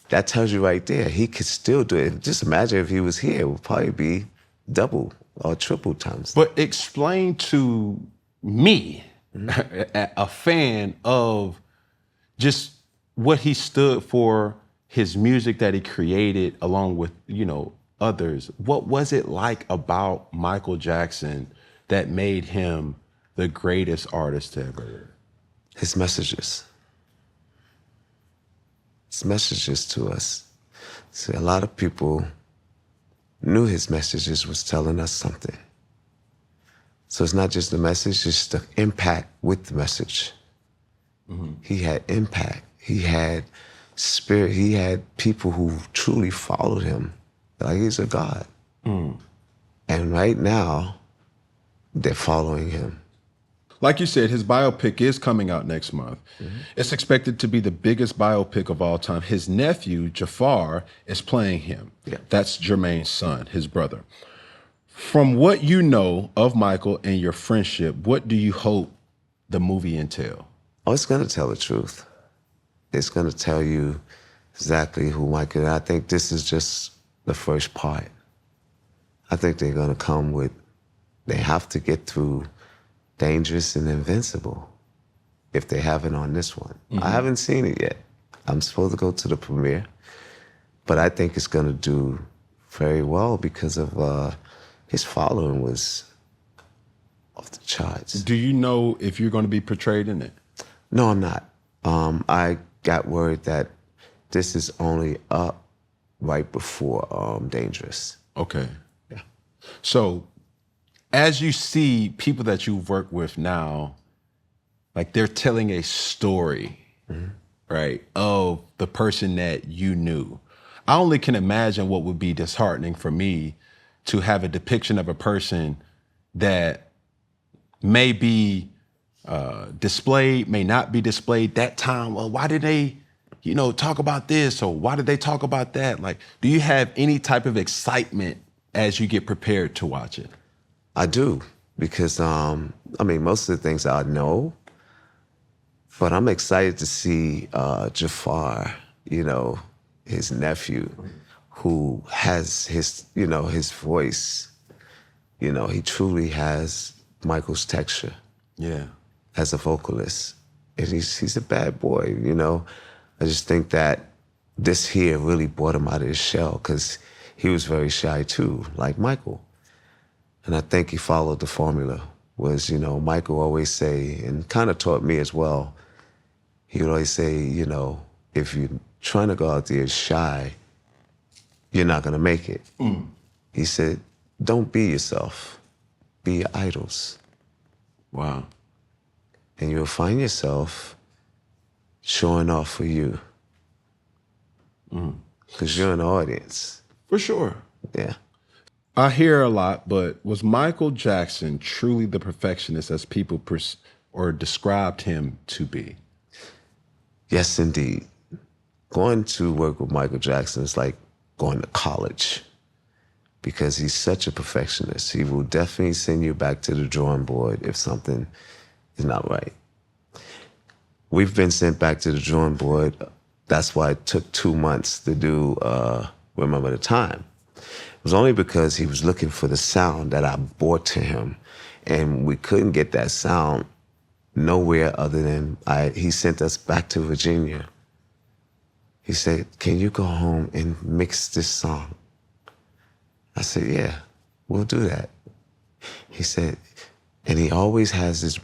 That tells you right there, he could still do it. Just imagine if he was here, it would probably be double or triple times. But explain to me, a fan of just what he stood for, his music that he created along with, others. What was it like about Michael Jackson that made him the greatest artist to ever live? His messages. His messages to us. See, a lot of people knew his messages was telling us something. So it's not just the message, it's the impact with the message. Mm-hmm. He had impact. He had spirit. He had people who truly followed him. Like he's a god. Mm. And right now, they're following him. Like you said, his biopic is coming out next month. Mm-hmm. It's expected to be the biggest biopic of all time. His nephew, Jafar, is playing him. Yeah. That's Jermaine's son, his brother. From what you know of Michael and your friendship, what do you hope the movie entail? Oh, it's going to tell the truth. It's going to tell you exactly who Michael is. I think this is just the first part. I think they're going to come with, they have to get through Dangerous and Invincible if they haven't on this one. Mm-hmm. I haven't seen it yet. I'm supposed to go to the premiere, but I think it's going to do very well because of his following was off the charts. Do you know if you're going to be portrayed in it? No, I'm not. I got word that this is only up right before Dangerous. Okay. Yeah. So as you see people that you've worked with now, like they're telling a story, mm-hmm. right, of the person that you knew. I only can imagine what would be disheartening for me to have a depiction of a person that may be displayed, may not be displayed that time. Well, why did they, talk about this, or why did they talk about that? Like, do you have any type of excitement as you get prepared to watch it? I do, because, most of the things I know, but I'm excited to see Jafar, his nephew, who has his, his voice. He truly has Michael's texture. Yeah. As a vocalist. And he's a bad boy, I just think that this here really brought him out of his shell because he was very shy too, like Michael. And I think he followed the formula. Was, Michael always say, and kind of taught me as well, he would always say, if you're trying to go out there shy, you're not going to make it. Mm. He said, don't be yourself. Be your idols. Wow. And you'll find yourself showing off for you. Because you're an audience. For sure. Yeah. I hear a lot, but was Michael Jackson truly the perfectionist as people described him to be? Yes, indeed. Going to work with Michael Jackson is like going to college because he's such a perfectionist. He will definitely send you back to the drawing board if something is not right. We've been sent back to the drawing board. That's why it took 2 months to do Remember the Time. It was only because he was looking for the sound that I brought to him, and we couldn't get that sound nowhere other than he sent us back to Virginia. He said, can you go home and mix this song? I said, yeah, we'll do that. He said, and he always has this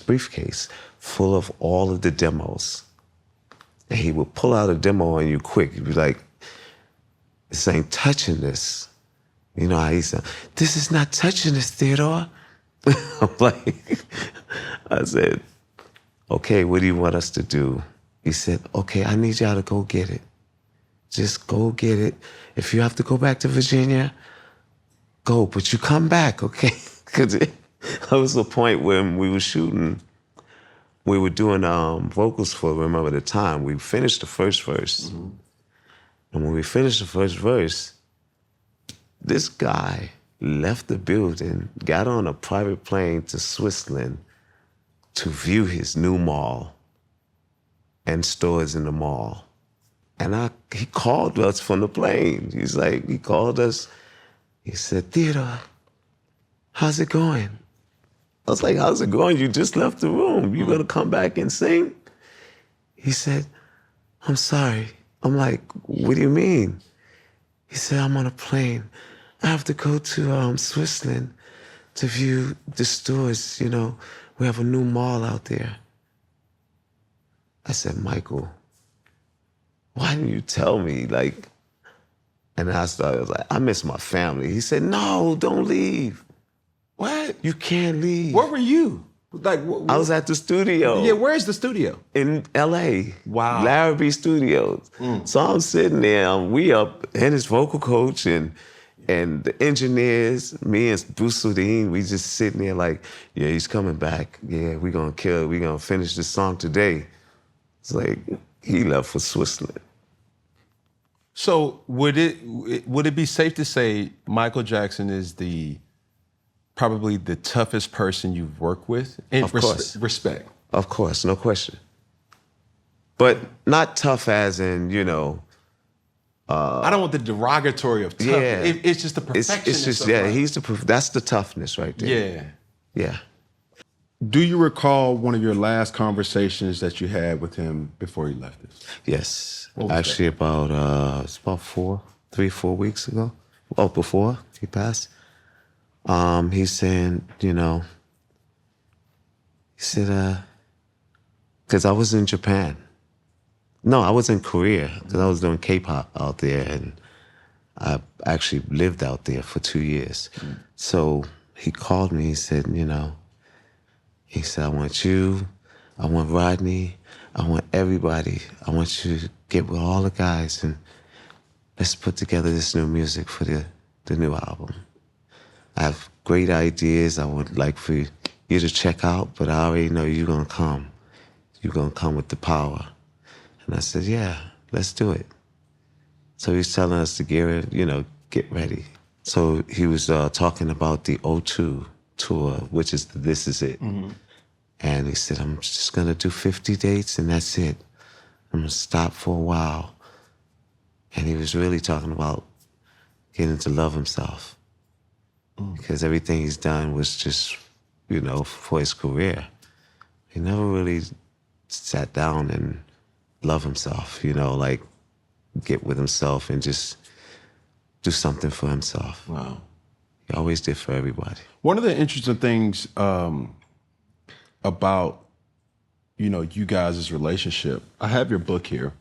briefcase full of all of the demos. And he would pull out a demo on you quick. He'd be like, this ain't touching this. You know how he said, this is not touching this, Theodore. I'm like, I said, okay, what do you want us to do? He said, okay, I need y'all to go get it. Just go get it. If you have to go back to Virginia, go, but you come back, okay? Because there was a point when we were shooting, we were doing vocals for Remember the Time. We finished the first verse. Mm-hmm. And when we finished the first verse, this guy left the building, got on a private plane to Switzerland to view his new mall and stores in the mall. And he called us from the plane. He called us. He said, Theodore, how's it going? I was like, how's it going? You just left the room. You gonna come back and sing? He said, I'm sorry. I'm like, what do you mean? He said, I'm on a plane. I have to go to Switzerland to view the stores. You know, we have a new mall out there. I said, Michael, why didn't you tell me? Like, and I was like, I miss my family. He said, no, don't leave. What? You can't leave. Where were you? Like, I was at the studio. Yeah, where's the studio? In L.A. Wow. Larrabee Studios. So I'm sitting there, we up, and his vocal coach and the engineers, me and Bruce Sudine, we just sitting there like, yeah, he's coming back. Yeah, we're gonna finish this song today. It's like, he left for Switzerland. So would it be safe to say Michael Jackson is probably the toughest person you've worked with? In Of course. Respect. Of course, no question. But not tough as in, you know. I don't want the derogatory of tough. Yeah. It's just the perfectionist. It's just, of yeah, life. that's the toughness right there. Yeah. Yeah. Do you recall one of your last conversations that you had with him before he left us? Yes. What was Actually, it's about 4 weeks ago. Well, before he passed. He's saying, you know, he said, because I was in Japan. No, I was in Korea, because I was doing K-pop out there, and I actually lived out there for 2 years. So he called me, he said, you know, he said, I want you, I want Rodney, I want everybody. I want you to get with all the guys and let's put together this new music for the new album. I have great ideas I would like for you to check out, but I already know you're gonna come. You're gonna come with the power. And I said, yeah, let's do it. So he's telling us to get ready. So he was talking about the O2 tour, which is the This Is It. Mm-hmm. And he said, I'm just gonna do 50 dates and that's it. I'm gonna stop for a while. And he was really talking about getting to love himself. Because everything he's done was just, you know, for his career. He never really sat down and loved himself, you know, like get with himself and just do something for himself. Wow. He always did for everybody. One of the interesting things about, you know, you guys' relationship, I have your book here.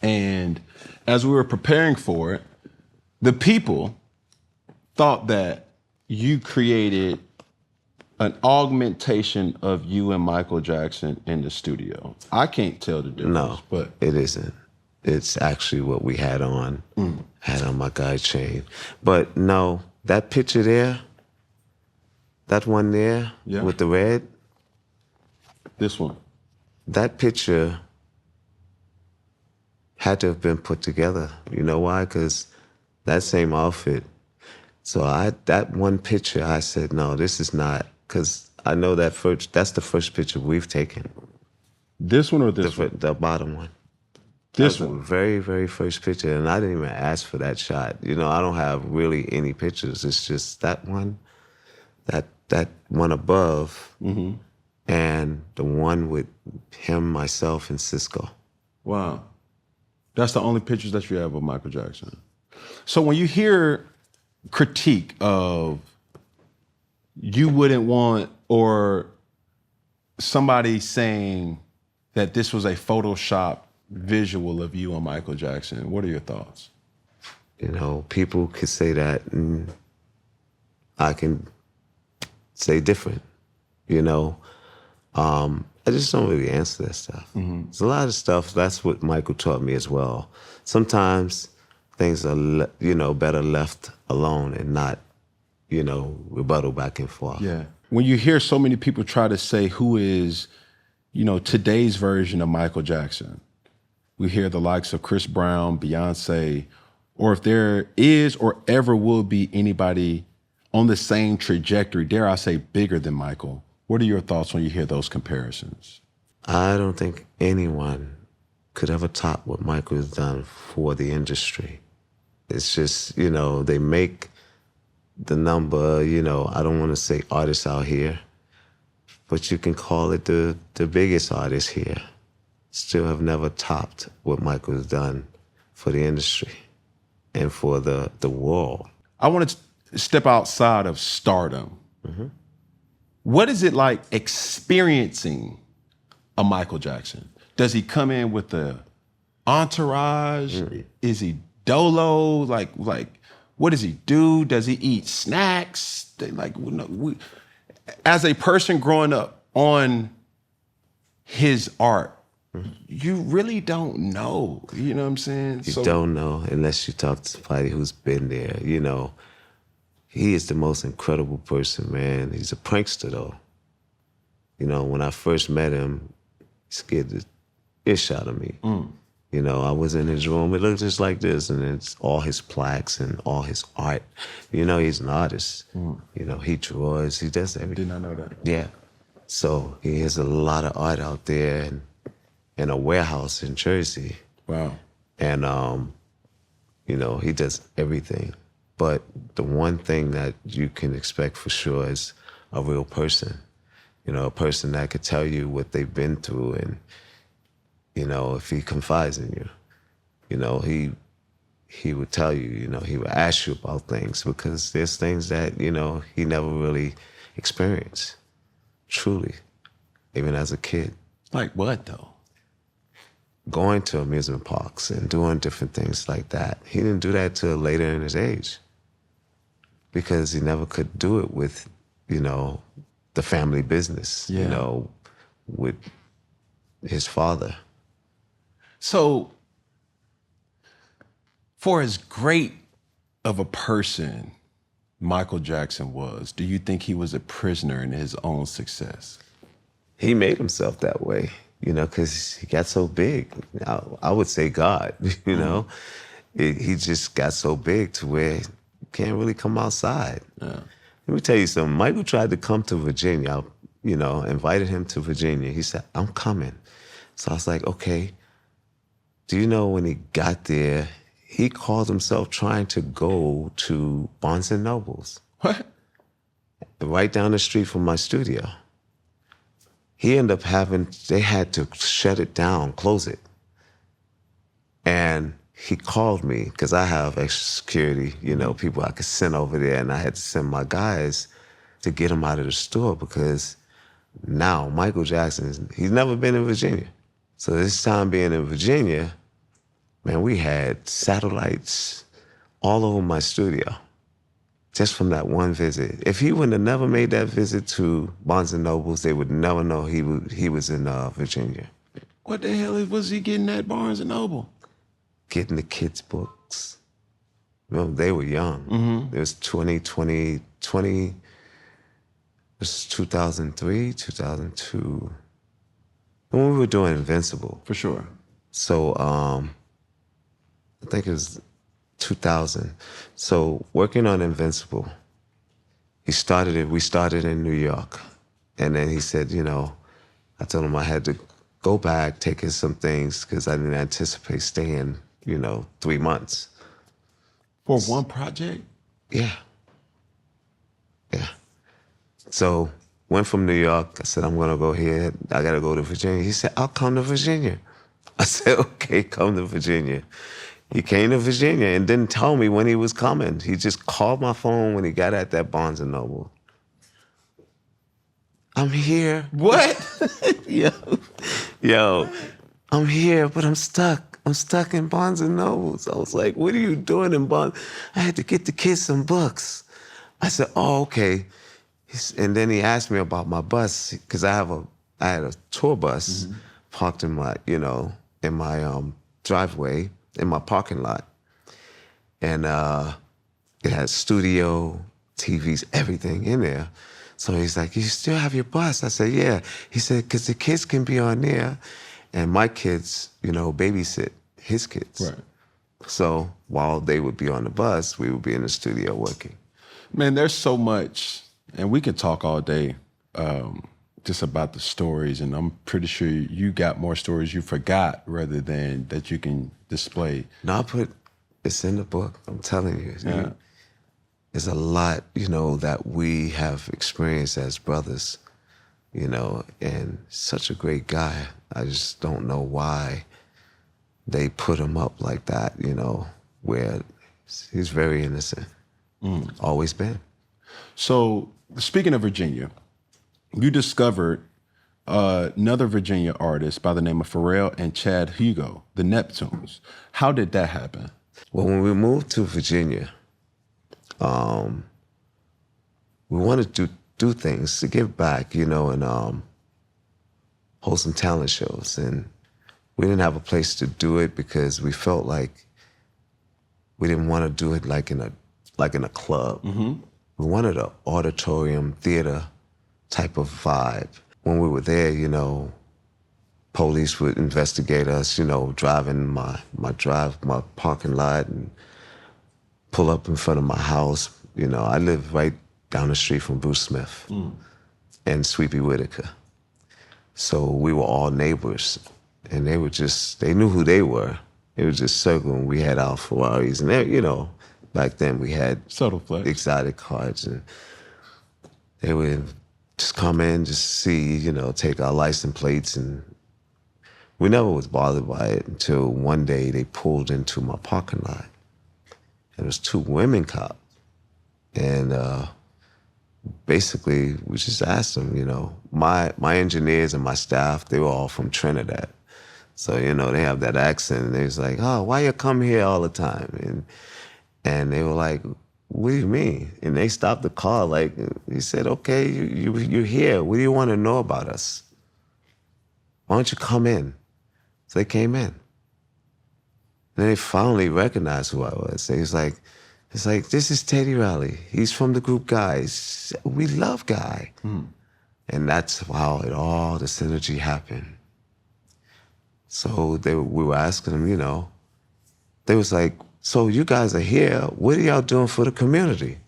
And as we were preparing for it, the people thought that you created an augmentation of you and Michael Jackson in the studio. I can't tell the difference. No, but it isn't. It's actually what we had on my guide chain. But no, that picture there, that one there with the red. This one. That picture had to have been put together. You know why? Because that same outfit. So that one picture, I said, no, this is not, because I know that's the first picture we've taken. This one or this one? The bottom one. This one. one. The very, very first picture, and I didn't even ask for that shot. You know, I don't have really any pictures. It's just that one, that one above, and the one with him, myself, and Cisco. Wow. That's the only pictures that you have of Michael Jackson. So when you hear critique of you wouldn't want, or somebody saying that this was a Photoshop visual of you and Michael Jackson, what are your thoughts? You know, people could say that, and I can say different, you know. I just don't really answer that stuff. There's a lot of stuff, that's what Michael taught me as well. Sometimes things are, better left alone and not, rebuttal back and forth. Yeah. When you hear so many people try to say who is, today's version of Michael Jackson, we hear the likes of Chris Brown, Beyonce, or if there is or ever will be anybody on the same trajectory, dare I say bigger than Michael. What are your thoughts when you hear those comparisons? I don't think anyone could ever top what Michael has done for the industry. It's just, they make the number, I don't want to say artists out here, but you can call it the biggest artist here. still have never topped what Michael's done for the industry and for the world. I want to step outside of stardom. What is it like experiencing a Michael Jackson? Does he come in with the entourage? Is he dolo? Like, what does he do? Does he eat snacks? As a person growing up on his art, you really don't know. You know what I'm saying? You don't know unless you talk to somebody who's been there. You know, he is the most incredible person, man. He's a prankster, though. You know, when I first met him, he scared the ish out of me. You know, I was in his room. It looked just like this, and it's all his plaques and all his art. You know, he's an artist. You know, he draws. He does everything. Did not know that. Yeah. So he has a lot of art out there and in a warehouse in Jersey. Wow. And, you know, he does everything. But the one thing that you can expect for sure is a real person. You know, a person that could tell you what they've been through and, you know, if he confides in you. You know, he would tell you, you know, he would ask you about things because there's things that, you know, he never really experienced, truly, even as a kid. Like what, though? Going to amusement parks and doing different things like that. He didn't do that till later in his age because he never could do it with, you know, the family business, you know, with his father. So, for as great of a person Michael Jackson was, do you think he was a prisoner in his own success? He made himself that way, you know, because he got so big. I would say God, you know. He just got so big to where he can't really come outside. Let me tell you something. Michael tried to come to Virginia. You know, invited him to Virginia. He said, I'm coming. So I was like, okay. Do you know when he got there, he called himself trying to go to Barnes & Noble's. What? Right down the street from my studio. He ended up they had to shut it down, close it. And he called me, because I have extra security, you know, people I could send over there, and I had to send my guys to get him out of the store because now Michael Jackson, he's never been in Virginia. So this time being in Virginia, man, we had satellites all over my studio just from that one visit. If he would have never made that visit to Barnes & Noble's, they would never know he was in Virginia. What the hell was he getting at Barnes & Noble? Getting the kids' books. You know, they were young. It was 20, it was 2003, 2002. When we were doing Invincible. For sure. So I think it was 2000. So working on Invincible, we started in New York. And then he said, you know, I told him I had to go back, take in some things because I didn't anticipate staying, you know, 3 months. For one project? Yeah. Yeah. So went from New York. I said, I'm going to go here. I got to go to Virginia. He said, I'll come to Virginia. I said, okay, come to Virginia. He came to Virginia and didn't tell me when he was coming. He just called my phone when he got at that Barnes & Noble. I'm here. What? Yo, I'm here, but I'm stuck. I'm stuck in Barnes & Nobles. I was like, what are you doing in Barnes? I had to get the kids some books. I said, oh, okay. And then he asked me about my bus, because I had a tour bus parked in my, you know, in my driveway, in my parking lot. And it had studio, TVs, everything in there. So he's like, you still have your bus? I said, yeah. He said, because the kids can be on there, and my kids, you know, babysit his kids. Right. So while they would be on the bus, we would be in the studio working. Man, there's so much, and we could talk all day just about the stories, and I'm pretty sure you got more stories you forgot rather than that you can display. No, it's in the book, I'm telling you. Yeah. There's a lot, you know, that we have experienced as brothers, you know, and such a great guy. I just don't know why they put him up like that, you know, where he's very innocent. Always been. So, speaking of Virginia, you discovered another Virginia artist by the name of Pharrell and Chad Hugo, the Neptunes. How did that happen? Well, when we moved to Virginia, we wanted to do things to give back, you know, and hold some talent shows. And we didn't have a place to do it because we felt like we didn't want to do it like in a club. We wanted an auditorium theater type of vibe. When we were there, you know, police would investigate us, you know, driving my parking lot and pull up in front of my house. You know, I live right down the street from Bruce Smith and Sweepy Whitaker. So we were all neighbors, and they knew who they were. They were just circling. We had our Ferraris, and they, you know, back then we had Subtle flex. exotic cars, and they would just come in, just see, you know, take our license plates, and we never was bothered by it until one day they pulled into my parking lot. And it was two women cops. And basically, we just asked them, you know, my engineers and my staff, they were all from Trinidad. So, you know, they have that accent. And they was like, oh, why you come here all the time? And they were like, what do you mean? And they stopped the car. Like, he said, okay, you're here. What do you want to know about us? Why don't you come in? So they came in. And they finally recognized who I was. They was like, it's like, this is Teddy Riley. He's from the group Guys. We love Guy. And that's how the synergy happened. So we were asking them, you know, they was like, so you guys are here. What are y'all doing for the community?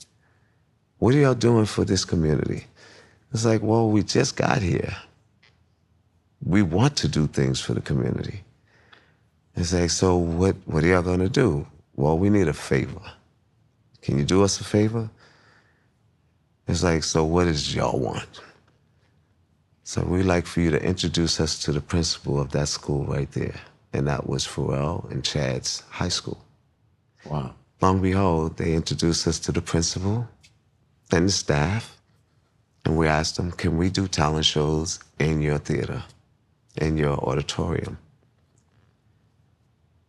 What are y'all doing for this community? It's like, well, we just got here. We want to do things for the community. It's like, so what are y'all gonna do? Well, we need a favor. Can you do us a favor? It's like, so what does y'all want? So we'd like for you to introduce us to the principal of that school right there. And that was Pharrell and Chad's high school. Wow. Long and behold, they introduced us to the principal and the staff. And we asked them, can we do talent shows in your theater, in your auditorium?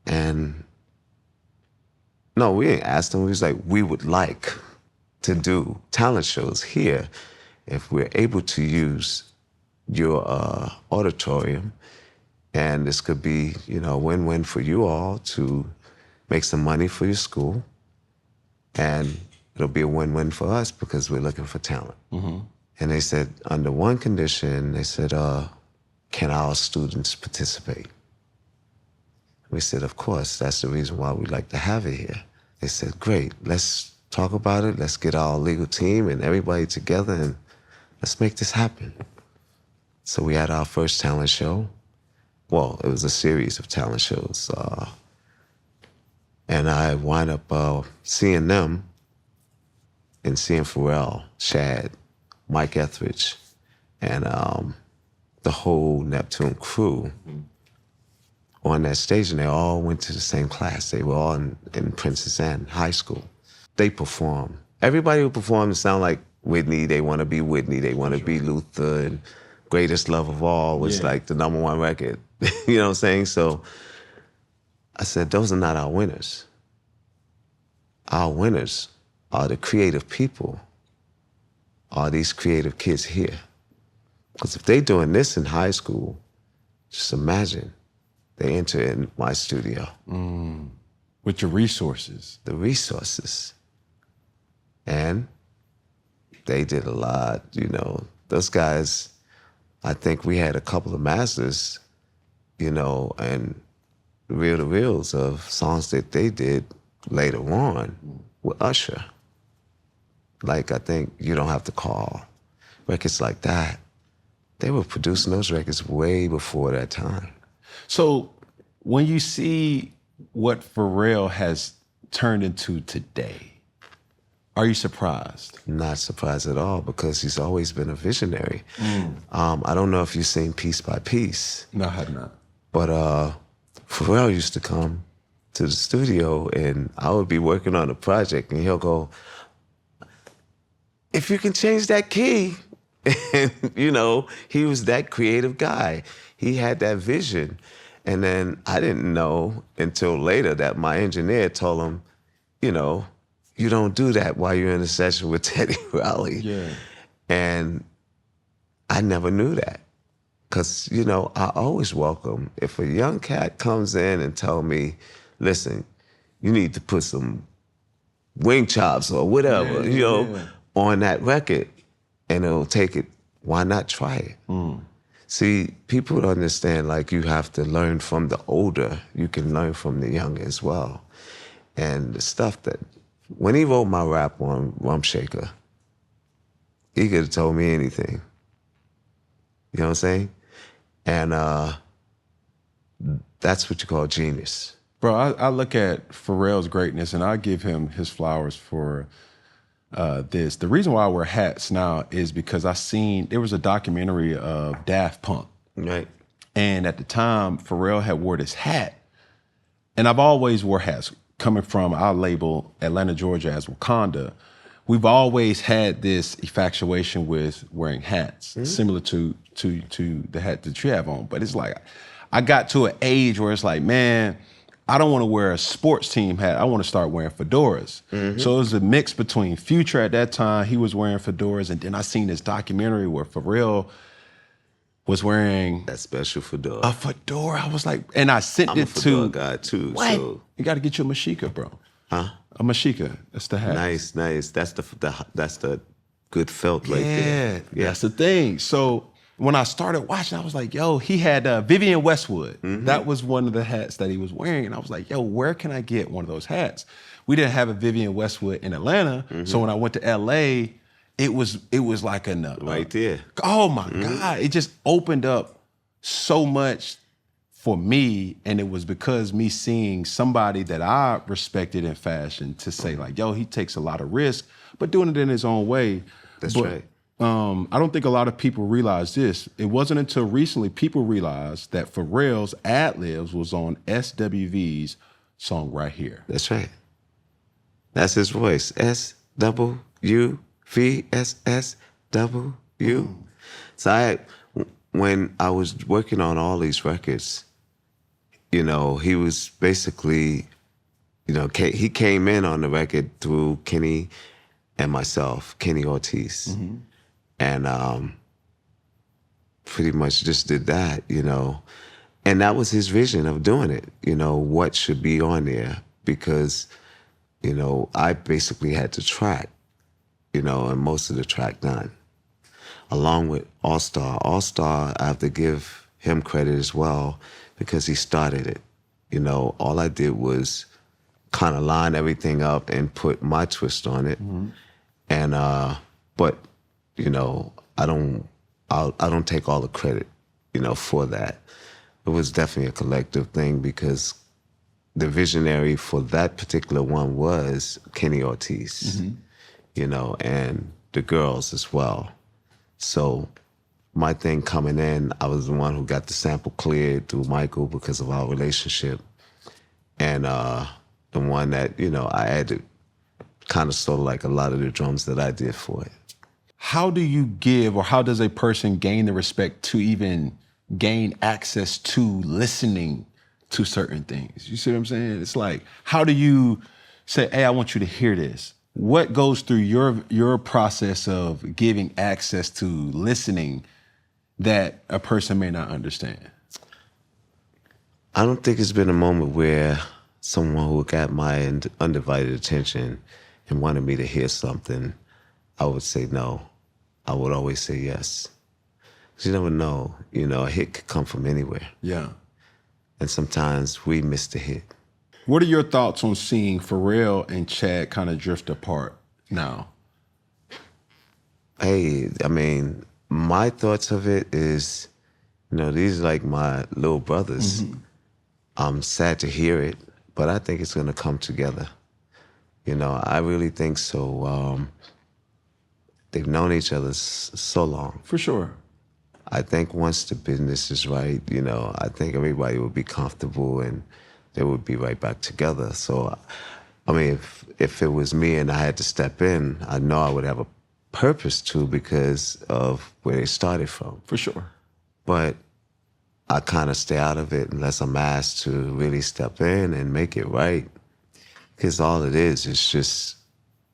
And no, we didn't ask them. We was like, we would like to do talent shows here if we're able to use your auditorium. And this could be, you know, a win-win for you all to make some money for your school. And it'll be a win-win for us because we're looking for talent. And they said, under one condition, they said, can our students participate? We said, of course, that's the reason why we'd like to have it here. They said, great, let's talk about it. Let's get our legal team and everybody together and let's make this happen. So we had our first talent show. Well, it was a series of talent shows. And I wind up seeing them and seeing Pharrell, Chad, Mike Etheridge, and the whole Neptune crew on that stage, and they all went to the same class. They were all in Princess Anne High School. They performed. Everybody who performed sound like Whitney. They want to be Whitney. They want to be Luther. And Greatest Love of All was like the #1 record. You know what I'm saying? So I said, those are not our winners. Our winners are the creative people, are these creative kids here. Because if they're doing this in high school, just imagine they enter in my studio. With your resources. The resources. And they did a lot, you know. Those guys, I think we had a couple of masters, you know, and reel-to-reels of songs that they did later on with Usher. Like, I think You Don't Have to Call, records like that. They were producing those records way before that time. So when you see what Pharrell has turned into today, Are you surprised? Not surprised at all because he's always been a visionary. I don't know if you've seen Piece by Piece, No, I have not. but Pharrell used to come to the studio and I would be working on a project and he'll go, if you can change that key. And, you know, he was that creative guy. He had that vision. And then I didn't know until later that my engineer told him, you know, you don't do that while you're in a session with Teddy Riley. Yeah. And I never knew that. Because, you know, I always welcome, if a young cat comes in and tell me, listen, you need to put some wing chops or whatever, you know, on that record, and it'll take it, why not try it? See, people don't understand, like, you have to learn from the older. You can learn from the younger as well. And the stuff that, when he wrote my rap on Rump Shaker, he could have told me anything. You know what I'm saying? And that's what you call genius. Bro, I look at Pharrell's greatness and I give him his flowers for this. The reason why I wear hats now is because there was a documentary of Daft Punk. Right. And at the time, Pharrell had wore this hat. And I've always wore hats. Coming from our label, Atlanta, Georgia, as Wakanda, we've always had this infatuation with wearing hats, similar to the hat that you have on. But it's like, I got to an age where it's like, man, I don't want to wear a sports team hat. I want to start wearing fedoras. So it was a mix between Future at that time. He was wearing fedoras. And then I seen this documentary where Pharrell was wearing that special fedora. A fedora. I was like, and I sent I'm it a fedora to guy too. What? So. You got to get you a mashika, bro. Huh? A mashika. That's the hat. Nice. That's the good felt right there. Yeah, that's the thing. So when I started watching, I was like, yo, he had Vivian Westwood. That was one of the hats that he was wearing. And I was like, yo, where can I get one of those hats? We didn't have a Vivian Westwood in Atlanta. So when I went to LA, it was like right there. Oh my God. It just opened up so much for me. And it was because me seeing somebody that I respected in fashion to say like, yo, he takes a lot of risk, but doing it in his own way. That's right. I don't think a lot of people realize this. It wasn't until recently people realized that Pharrell's ad-libs was on SWV's song Right Here. That's right. That's his voice. SWVSSW. So when I was working on all these records, you know, he was basically, you know, he came in on the record through Kenny and myself, Kenny Ortiz. And pretty much just did that, you know. And that was his vision of doing it, you know, what should be on there. Because, you know, I basically had the track, you know, and most of the track done. Along with All Star. All Star, I have to give him credit as well because he started it. You know, all I did was kind of line everything up and put my twist on it. And, but, you know, I don't take all the credit, you know, for that. It was definitely a collective thing because the visionary for that particular one was Kenny Ortiz, you know, and the girls as well. So my thing coming in, I was the one who got the sample cleared through Michael because of our relationship. And the one that, you know, I added kind of sort of like a lot of the drums that I did for it. How do you give, or how does a person gain the respect to even gain access to listening to certain things? You see what I'm saying? It's like, how do you say, hey, I want you to hear this? What goes through your process of giving access to listening that a person may not understand? I don't think it's been a moment where someone who got my undivided attention and wanted me to hear something, I would say no. I would always say yes. 'Cause you never know, you know, a hit could come from anywhere. Yeah. And sometimes we miss the hit. What are your thoughts on seeing Pharrell and Chad kind of drift apart now? Hey, I mean, my thoughts of it is, you know, these are like my little brothers. I'm sad to hear it, but I think it's gonna come together. You know, I really think so. They've known each other so long. For sure. I think once the business is right, you know, I think everybody would be comfortable and they would be right back together. So, I mean, if it was me and I had to step in, I know I would have a purpose to because of where they started from. For sure. But I kind of stay out of it unless I'm asked to really step in and make it right. Because all it is just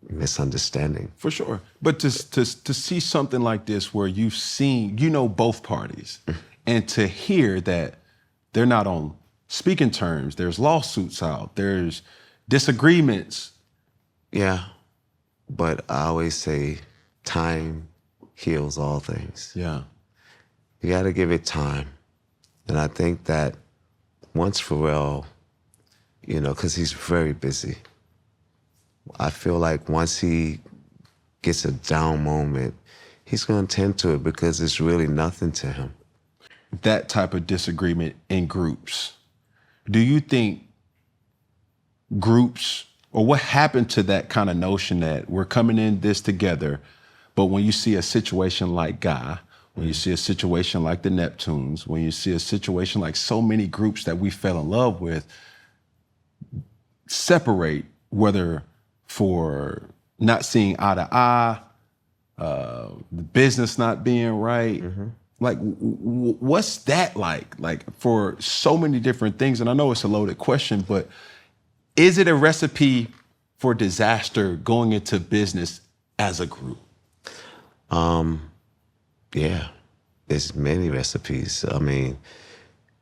misunderstanding. For sure. But to see something like this where you've seen, you know, both parties, and to hear that they're not on speaking terms, there's lawsuits out, there's disagreements. Yeah. But I always say time heals all things. Yeah. You got to give it time. And I think that once Pharrell, you know, because he's very busy, I feel like once he gets a down moment, he's going to tend to it because it's really nothing to him. That type of disagreement in groups, do you think groups, or what happened to that kind of notion that we're coming in this together, but when you see a situation like Guy, when you see a situation like the Neptunes, when you see a situation like so many groups that we fell in love with, separate, whether for not seeing eye to eye, the business not being right. Mm-hmm. Like, what's that like? Like, for so many different things, and I know it's a loaded question, but is it a recipe for disaster going into business as a group? Yeah, there's many recipes. I mean,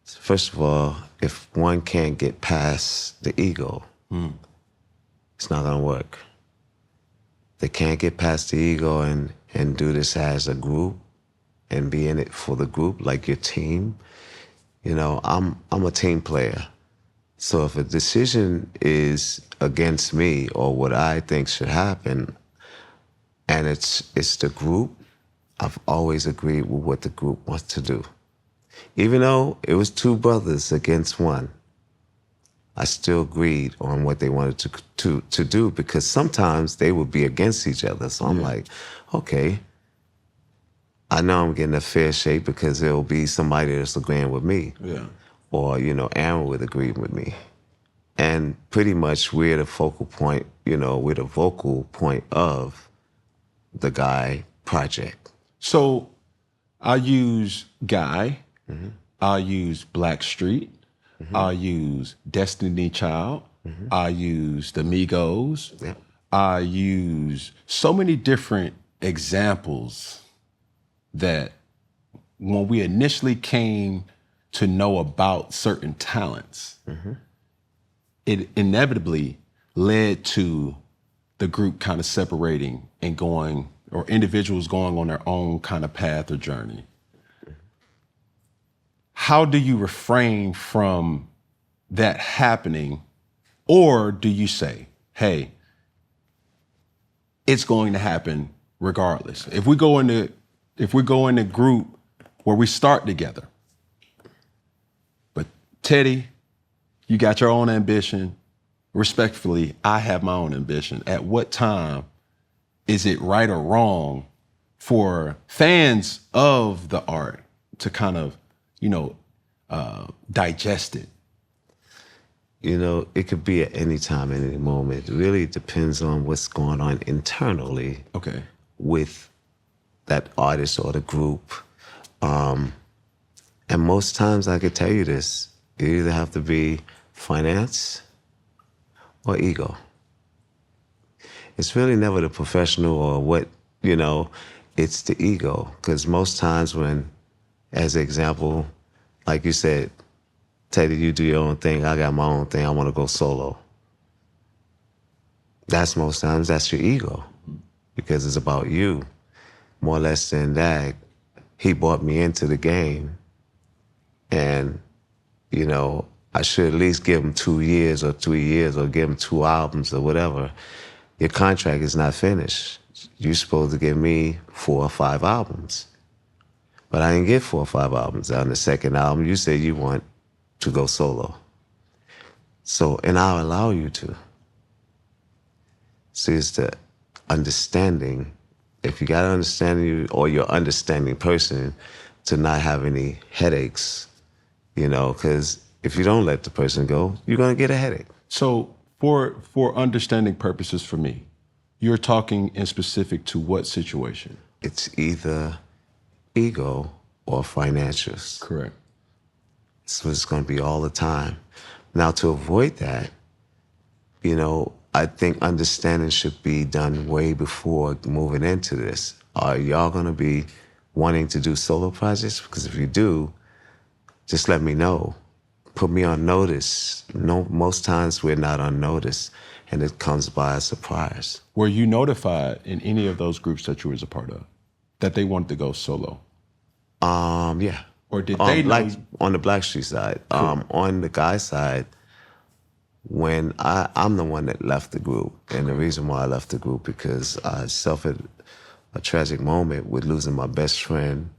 first of all, if one can't get past the ego, it's not gonna work. They can't get past the ego and do this as a group and be in it for the group, like your team. You know, I'm a team player. So if a decision is against me or what I think should happen, and it's the group, I've always agreed with what the group wants to do. Even though it was two brothers against one, I still agreed on what they wanted to do because sometimes they would be against each other. So I'm like, okay, I know I'm getting a fair shake because there'll be somebody that's agreeing with me. Yeah. Or, you know, Aaron would agree with me. And pretty much we're the focal point, you know, we're the vocal point of the Guy project. So I use Guy, I use Blackstreet, I use Destiny Child, I use the Migos, I use so many different examples that when we initially came to know about certain talents, it inevitably led to the group kind of separating and going, or individuals going on their own kind of path or journey. How do you refrain from that happening? Or do you say, hey, it's going to happen regardless? If we go in a group where we start together, but Teddy, you got your own ambition. Respectfully, I have my own ambition. At what time is it right or wrong for fans of the art to kind of, you know, digest it? You know, it could be at any time, at any moment. It really depends on what's going on internally with that artist or the group. And most times I could tell you this, you either have to be finance or ego. It's really never the professional or what, you know, it's the ego. Because most times when, as an example, like you said, Teddy, you do your own thing, I got my own thing, I want to go solo. That's most times, that's your ego. Because it's about you. More or less than that, he brought me into the game. And, you know, I should at least give him 2 years or 3 years or give him 2 albums or whatever. Your contract is not finished. You're supposed to give me 4 or 5 albums. But I didn't get 4 or 5 albums. On the second album, you said you want to go solo. So, and I'll allow you to. See, it's the understanding. If you got an understanding or you're understanding person, to not have any headaches, because if you don't let the person go, you're gonna get a headache. So for understanding purposes for me, you're talking in specific to what situation? It's either ego or financials. Correct. So it's gonna be all the time. Now, to avoid that, I think understanding should be done way before moving into this. Are y'all gonna be wanting to do solo projects? Because if you do, just let me know. Put me on notice. No, most times we're not on notice, and it comes by a surprise. Were you notified in any of those groups that you was a part of that they wanted to go solo? Yeah. Or did they know? Like on the Blackstreet side. Cool. On the guy side, when I'm the one that left the group, and the reason why I left the group because I suffered a tragic moment with losing my best friend.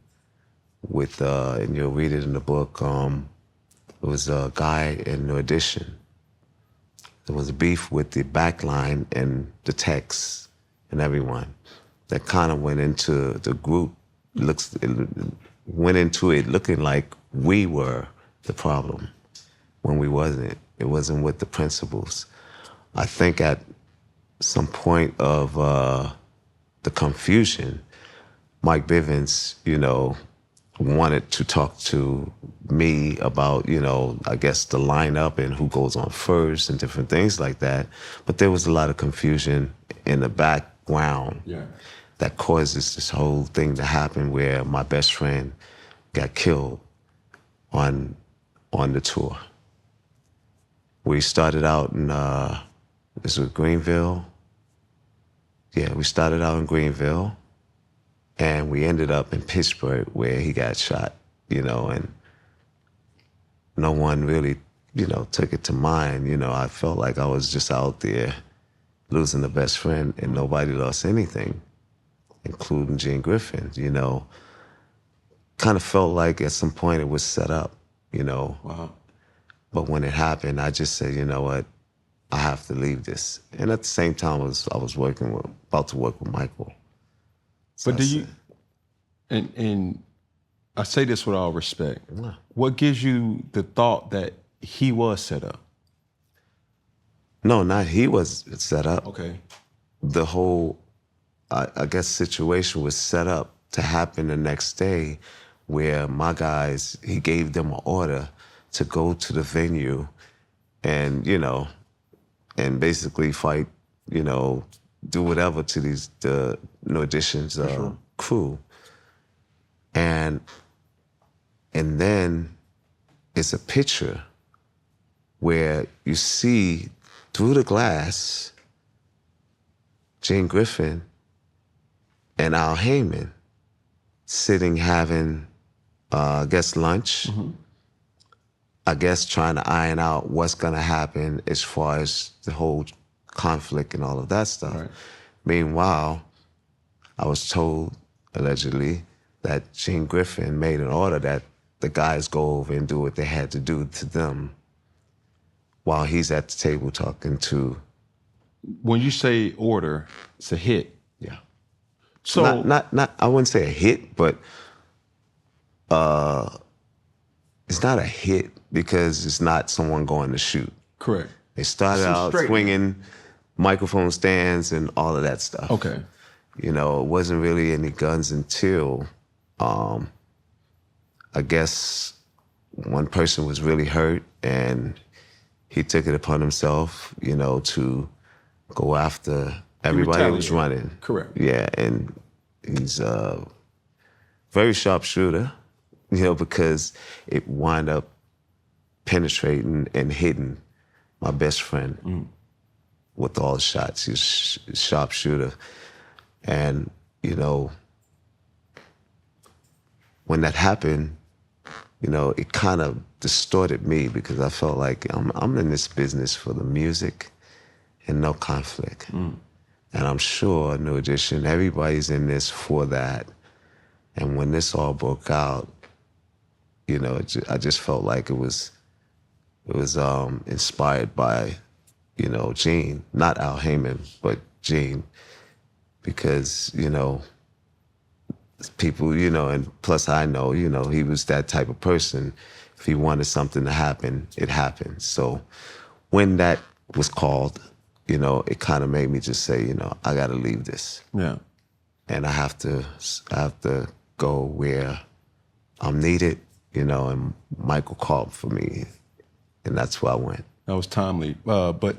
And you'll read it in the book. It was a guy in the audition. There was a beef with the backline and the text and everyone. That kind of went into the group. Went into it looking like we were the problem when we wasn't. It wasn't with the principals. I think at some point of the confusion, Mike Bivens, wanted to talk to me about, I guess the lineup and who goes on first and different things like that. But there was a lot of confusion in the background that causes this whole thing to happen where my best friend got killed on the tour. We started out in, this was Greenville. Yeah, we started out in Greenville. And we ended up in Pittsburgh where he got shot, and no one really, took it to mind. I felt like I was just out there losing the best friend and nobody lost anything, including Gene Griffin, Kind of felt like at some point it was set up, Wow. But when it happened, I just said, you know what, I have to leave this. And at the same time, I was about to work with Michael. But do you, and I say this with all respect, what gives you the thought that he was set up? No, not he was set up. Okay. The whole, I guess, situation was set up to happen the next day where my guys, he gave them an order to go to the venue and, and basically fight, do whatever to the auditions crew. And then it's a picture where you see through the glass Gene Griffin and Al Heyman sitting having, I guess, lunch. Mm-hmm. I guess trying to iron out what's gonna happen as far as the whole conflict and all of that stuff. Right. Meanwhile, I was told, allegedly, that Gene Griffin made an order that the guys go over and do what they had to do to them while he's at the table talking to... When you say order, it's a hit. Yeah. So not I wouldn't say a hit, but it's not a hit because it's not someone going to shoot. Correct. They started out swinging microphone stands and all of that stuff. Okay. It wasn't really any guns until, I guess, one person was really hurt and he took it upon himself, to go after everybody who was running. Correct. Yeah, and he's a very sharp shooter, because it wound up penetrating and hitting my best friend with all the shots. He's a sharp shooter. And, when that happened, it kind of distorted me because I felt like I'm in this business for the music and no conflict. And I'm sure, New Edition, everybody's in this for that. And when this all broke out, I just felt like it was inspired by, Gene, not Al Heyman, but Gene, because, people, and plus I know, he was that type of person. If he wanted something to happen, it happened. So when that was called, it kind of made me just say, I got to leave this. Yeah. And I have to go where I'm needed, and Michael called for me, and that's where I went. That was timely. But,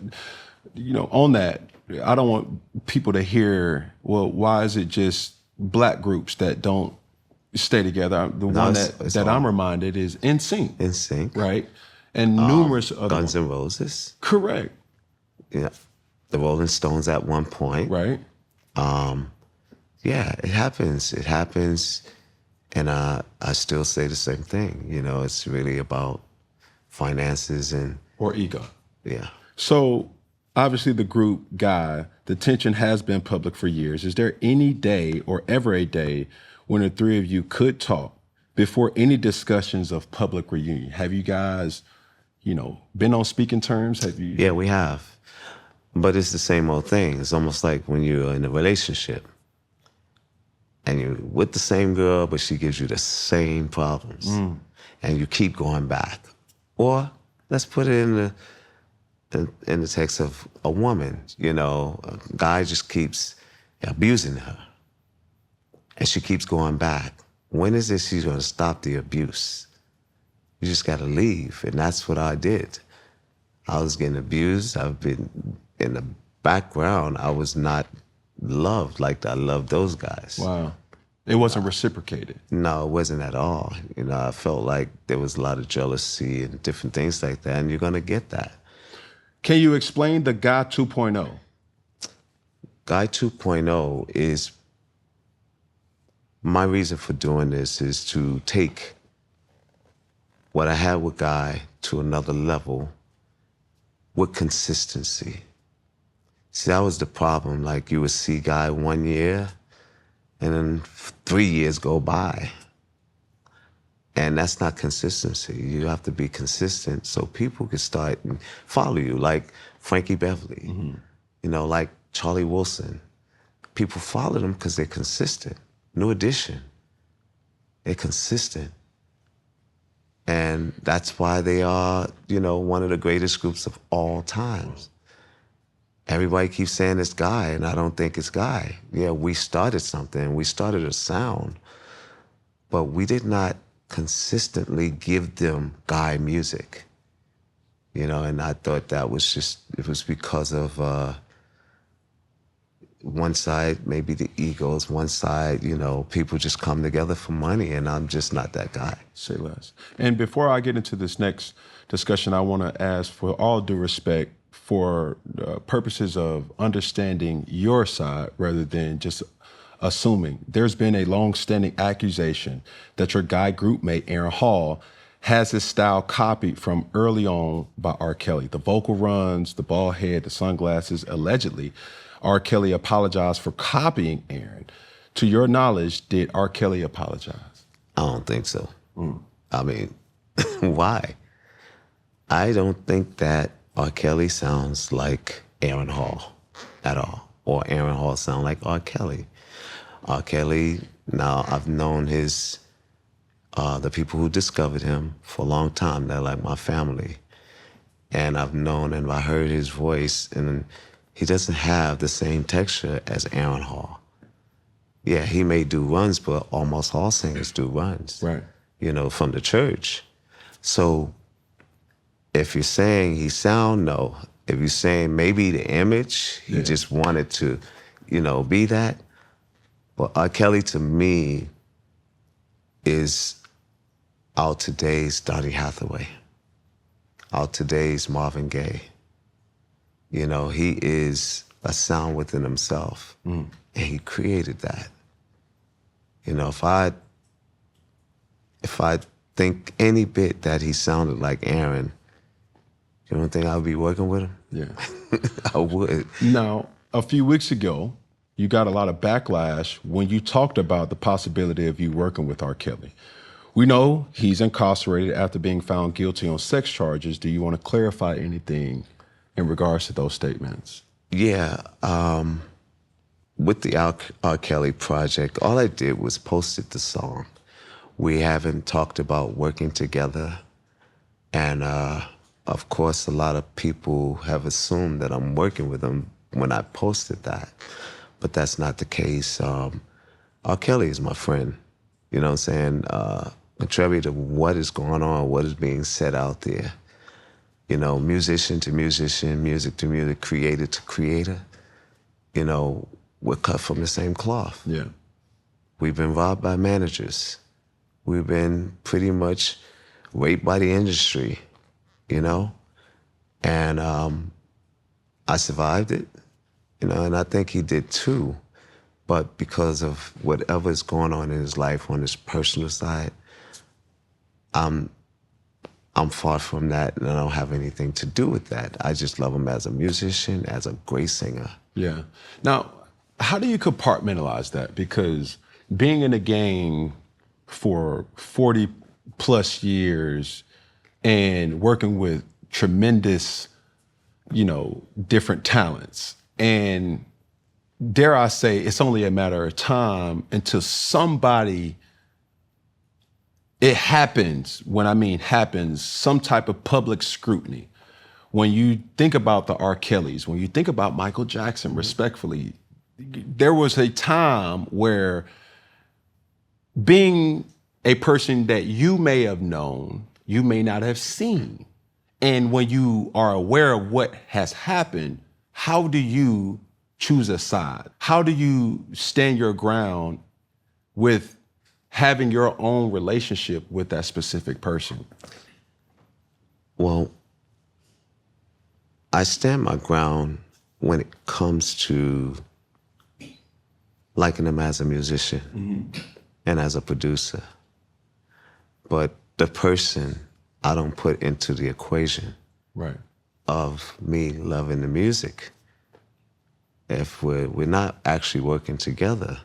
on that, I don't want people to hear, well, why is it just black groups that don't stay together? The one that I'm reminded is NSYNC. NSYNC. Right? And numerous other Guns N' Roses. Correct. Yeah. The Rolling Stones at one point. Right. Yeah, it happens. It happens. And I still say the same thing. It's really about finances or ego. Yeah. So obviously the group Guy, the tension has been public for years. Is there any day or ever a day when the three of you could talk before any discussions of public reunion? Have you guys, been on speaking terms? Have you? Yeah, we have. But it's the same old thing. It's almost like when you're in a relationship and you're with the same girl, but she gives you the same problems. And you keep going back. Or let's put it in the text of a woman, a guy just keeps abusing her. And she keeps going back. When is it she's gonna stop the abuse? You just gotta leave. And that's what I did. I was getting abused. I've been in the background. I was not loved like I loved those guys. Wow. It wasn't reciprocated. No, it wasn't at all. I felt like there was a lot of jealousy and different things like that, and you're gonna get that. Can you explain the Guy 2.0? Guy 2.0 is, my reason for doing this is to take what I had with Guy to another level with consistency. See, that was the problem. Like, you would see Guy 1 year, and then 3 years go by. And that's not consistency. You have to be consistent so people can start and follow you, like Frankie Beverly, like Charlie Wilson. People follow them because they're consistent. New Edition, they're consistent. And that's why they are, one of the greatest groups of all times. Everybody keeps saying it's Guy, and I don't think it's Guy. Yeah, we started something. We started a sound. But we did not consistently give them Guy music. And I thought that was it was because of one side, maybe the egos, one side, people just come together for money, and I'm just not that guy. Say less. And before I get into this next discussion, I want to ask, for all due respect, for purposes of understanding your side rather than just assuming, there's been a long-standing accusation that your Guy group mate, Aaron Hall, has his style copied from early on by R. Kelly. The vocal runs, the bald head, the sunglasses. Allegedly, R. Kelly apologized for copying Aaron. To your knowledge, did R. Kelly apologize? I don't think so. I mean, why? I don't think that R. Kelly sounds like Aaron Hall at all, or Aaron Hall sound like R. Kelly. R. Kelly, now I've known the people who discovered him for a long time. They're like my family. And I've known and I heard his voice, and he doesn't have the same texture as Aaron Hall. Yeah, he may do runs, but almost all singers do runs. Right. From the church. So if you're saying he sound, no. If you're saying maybe the image, he just wanted to, be that. But R. Kelly, to me, is our today's Donny Hathaway, our today's Marvin Gaye. He is a sound within himself, and he created that. If I think any bit that he sounded like Aaron, you don't think I would be working with him? Yeah. I would. Now, a few weeks ago, you got a lot of backlash when you talked about the possibility of you working with R. Kelly. We know he's incarcerated after being found guilty on sex charges. Do you want to clarify anything in regards to those statements? Yeah. with the R. Kelly project, all I did was posted the song. We haven't talked about working together. And of course, a lot of people have assumed that I'm working with him when I posted that. But that's not the case. R. Kelly is my friend. You know what I'm saying? Contrary to what is going on, what is being said out there. You know, musician to musician, music to music, creator to creator. You know, we're cut from the same cloth. Yeah. We've been robbed by managers. We've been pretty much raped by the industry, you know? And I survived it, you know, and I think he did too. But because of whatever is going on in his life on his personal side, I'm far from that, and I don't have anything to do with that. I just love him as a musician, as a great singer. Yeah. Now, how do you compartmentalize that? Because being in the game for 40 plus years and working with tremendous, you know, different talents, and dare I say, it's only a matter of time until somebody, it happens, when I mean happens, some type of public scrutiny. When you think about the R. Kellys, when you think about Michael Jackson, respectfully, there was a time where being a person that you may have known, you may not have seen. And when you are aware of what has happened, how do you choose a side? How do you stand your ground with having your own relationship with that specific person? Well, I stand my ground when it comes to liking him as a musician and as a producer. But the person I don't put into the equation Right. of me loving the music. If we're not actually working together,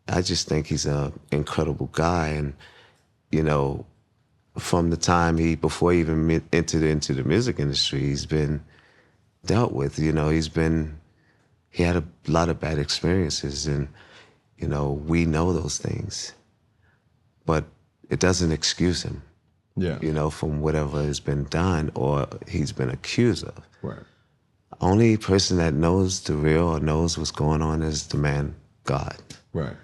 I just think he's an incredible guy. And, you know, from the time before he even entered into the music industry, he's been dealt with. You know, he had a lot of bad experiences, and, you know, we know those things. But it doesn't excuse him, you know, from whatever has been done or he's been accused of. Right. Only person that knows the real or knows what's going on is the man, God. Right.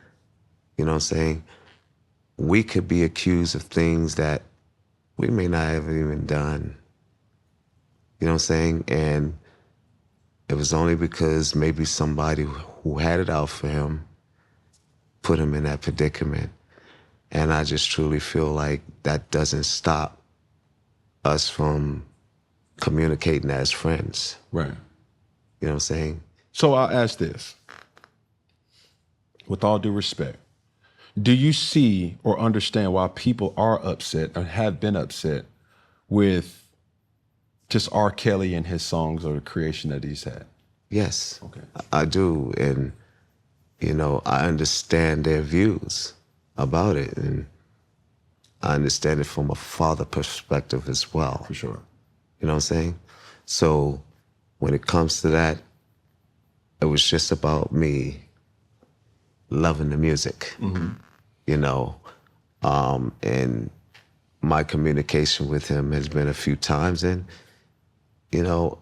You know what I'm saying? We could be accused of things that we may not have even done. You know what I'm saying? And it was only because maybe somebody who had it out for him put him in that predicament. And I just truly feel like that doesn't stop us from communicating as friends. Right. You know what I'm saying? So I'll ask this, with all due respect. Do you see or understand why people are upset or have been upset with just R. Kelly and his songs or the creation that he's had? Yes. Okay. I do. And, you know, I understand their views about it. And I understand it from a father perspective as well. For sure. You know what I'm saying? So when it comes to that, it was just about me loving the music, you know, and my communication with him has been a few times. And, you know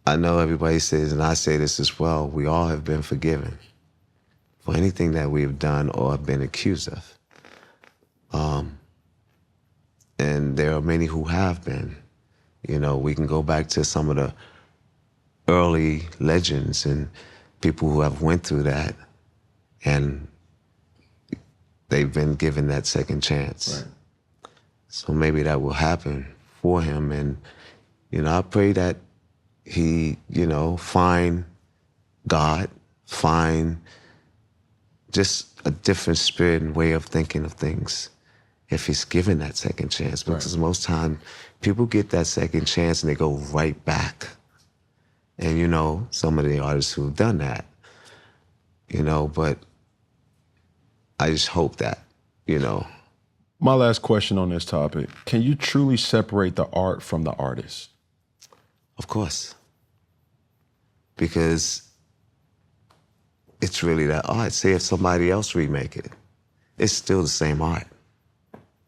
everybody says, and I say this as well, we all have been forgiven for anything that we've done or have been accused of. And there are many who have been. You know, we can go back to some of the early legends and people who have went through that, and they've been given that second chance. Right. So maybe that will happen for him. And, you know, I pray that he, you know, find God, find just a different spirit and way of thinking of things if he's given that second chance. Because most time people get that second chance and they go right back. And, you know, some of the artists who've done that, you know, but I just hope that, you know. My last question on this topic, can you truly separate the art from the artist? Of course. Because it's really that art. Say if somebody else remake it, it's still the same art.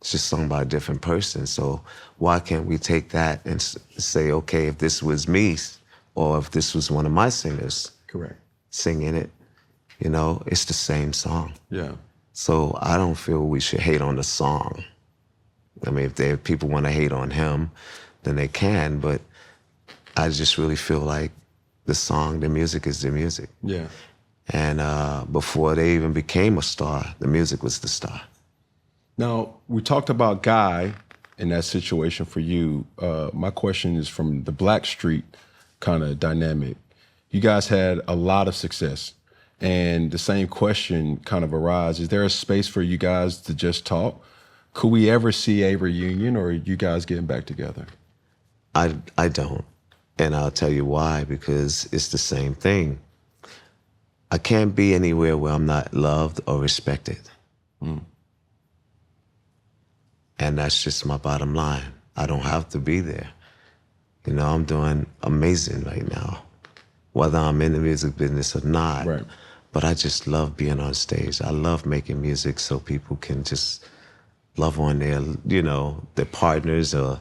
It's just sung by a different person. So why can't we take that and say, okay, if this was me, or if this was one of my singers, correct, singing it, you know, it's the same song. Yeah. So I don't feel we should hate on the song. I mean, if people want to hate on him, then they can, but I just really feel like the song, the music is the music. Yeah. And before they even became a star, the music was the star. Now, we talked about Guy in that situation for you. My question is from the Blackstreet kind of dynamic. You guys had a lot of success. And the same question kind of arises. Is there a space for you guys to just talk? Could we ever see a reunion, or are you guys getting back together? I don't. And I'll tell you why, because it's the same thing. I can't be anywhere where I'm not loved or respected. And that's just my bottom line. I don't have to be there. You know, I'm doing amazing right now, whether I'm in the music business or not. Right. But I just love being on stage. I love making music so people can just love on their, you know, their partners, or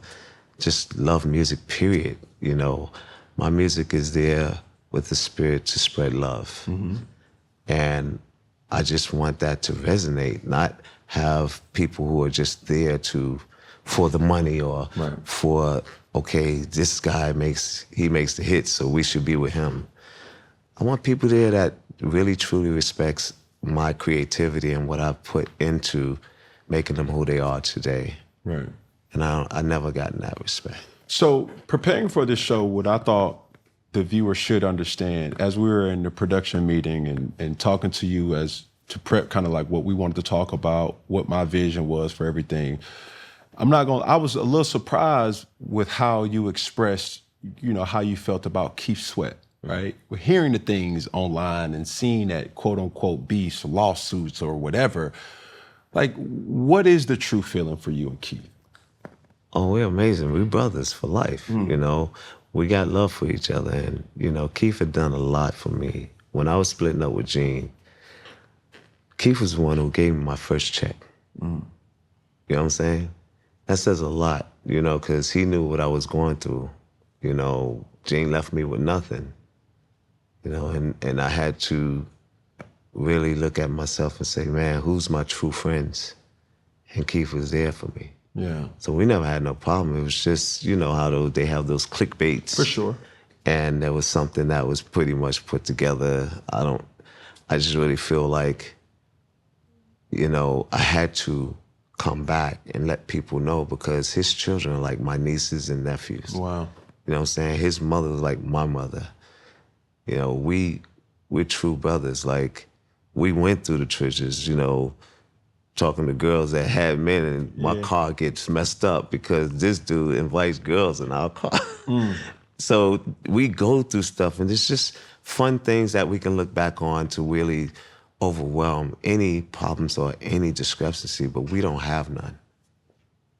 just love music, period. You know, my music is there with the spirit to spread love. And I just want that to resonate, not have people who are just there for the money, or for, okay, this guy makes the hits, so we should be with him. I want people there that really truly respects my creativity and what I've put into making them who they are today. Right. And I never gotten that respect. So preparing for this show, what I thought the viewer should understand, as we were in the production meeting and talking to you as to prep kind of like what we wanted to talk about, what my vision was for everything, I was a little surprised with how you expressed, you know, how you felt about Keith Sweat, right? We're hearing the things online and seeing that quote unquote beefs, lawsuits or whatever. Like, what is the true feeling for you and Keith? Oh, we're amazing. We're brothers for life, you know. We got love for each other. And, you know, Keith had done a lot for me. When I was splitting up with Gene, Keith was the one who gave me my first check. You know what I'm saying? That says a lot, you know, because he knew what I was going through. You know, Gene left me with nothing, you know, and I had to really look at myself and say, man, who's my true friends? And Keith was there for me. Yeah. So we never had no problem. It was just, you know, how they have those clickbaits. For sure. And there was something that was pretty much put together. I just really feel like, you know, I had to come back and let people know, because his children are like my nieces and nephews. Wow. You know what I'm saying? His mother was like my mother. You know, we're true brothers. Like, we went through the trenches, you know, talking to girls that had men, and my car gets messed up because this dude invites girls in our car. So we go through stuff, and it's just fun things that we can look back on to really overwhelm any problems or any discrepancy, but we don't have none,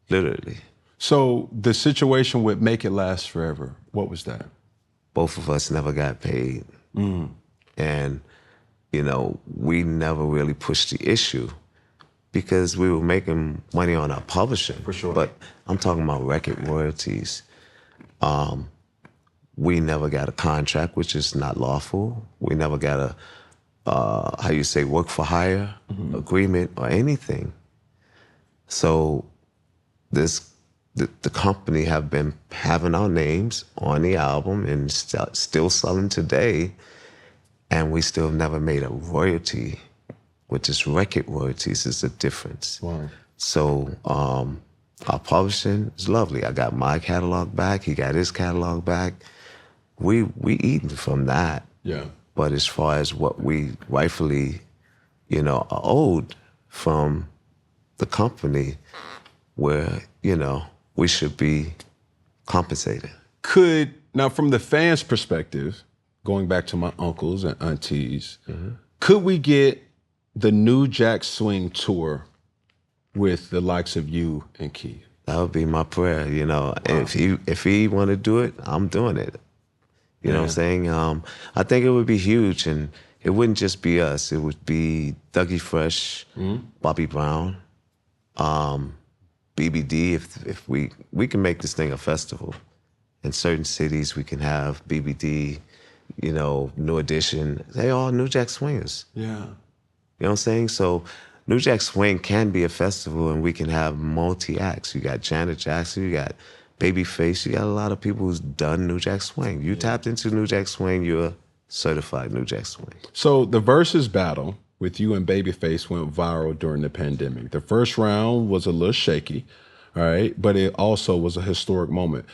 literally. So the situation with Make It Last Forever, what was that? Both of us never got paid. And, you know, we never really pushed the issue because we were making money on our publishing. For sure. But I'm talking about record royalties. We never got a contract, which is not lawful. We never got a, work for hire agreement or anything. So the company have been having our names on the album and still selling today, and we still never made a royalty, which is record royalties is the difference. Wow. So our publishing is lovely. I got my catalog back. He got his catalog back. We eating from that. Yeah. But as far as what we rightfully, you know, are owed from the company, where, you know, we should be compensated. Now from the fans' perspective, going back to my uncles and aunties, could we get the New Jack Swing tour with the likes of you and Keith? That would be my prayer, you know. Wow. If he want to do it, I'm doing it. You know what I'm saying? I think it would be huge, and it wouldn't just be us. It would be Dougie Fresh, Bobby Brown, BBD. If we can make this thing a festival. In certain cities, we can have BBD, New Edition. They all New Jack Swingers. Yeah. You know what I'm saying? So New Jack Swing can be a festival, and we can have multi-acts. You got Janet Jackson, you got Babyface, you got a lot of people who's done New Jack Swing. You tapped into New Jack Swing, you're certified New Jack Swing. So the Verzuz battle with you and Babyface went viral during the pandemic. The first round was a little shaky, all right, but it also was a historic moment.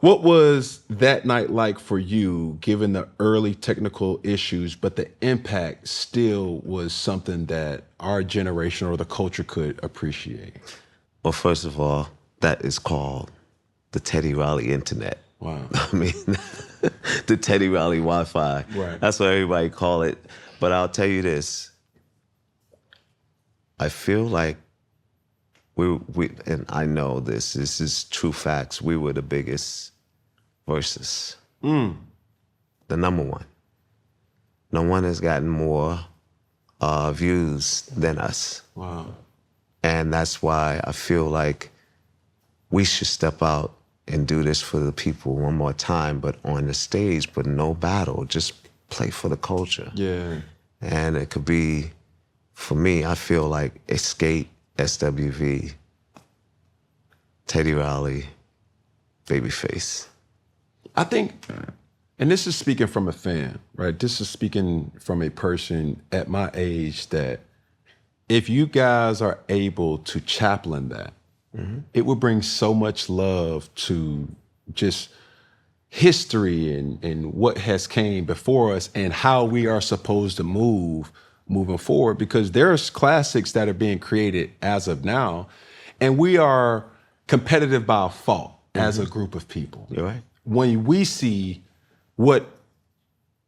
What was that night like for you, given the early technical issues, but the impact still was something that our generation or the culture could appreciate? Well, first of all, that is called the Teddy Riley Internet. Wow. I mean, the Teddy Riley Wi-Fi. Right. That's what everybody call it. But I'll tell you this. I feel like we and I know this is true facts, we were the biggest Verzuz. The number one. No one has gotten more views than us. Wow. And that's why I feel like we should step out and do this for the people one more time, but on the stage, but no battle, just play for the culture. Yeah. And it could be, for me, I feel like Escape, SWV, Teddy Riley, Babyface. I think, and this is speaking from a fan, right? This is speaking from a person at my age that if you guys are able to chaplain that, it will bring so much love to just history and what has came before us and how we are supposed to moving forward, because there's classics that are being created as of now, and we are competitive by fault as a group of people. You're right. When we see what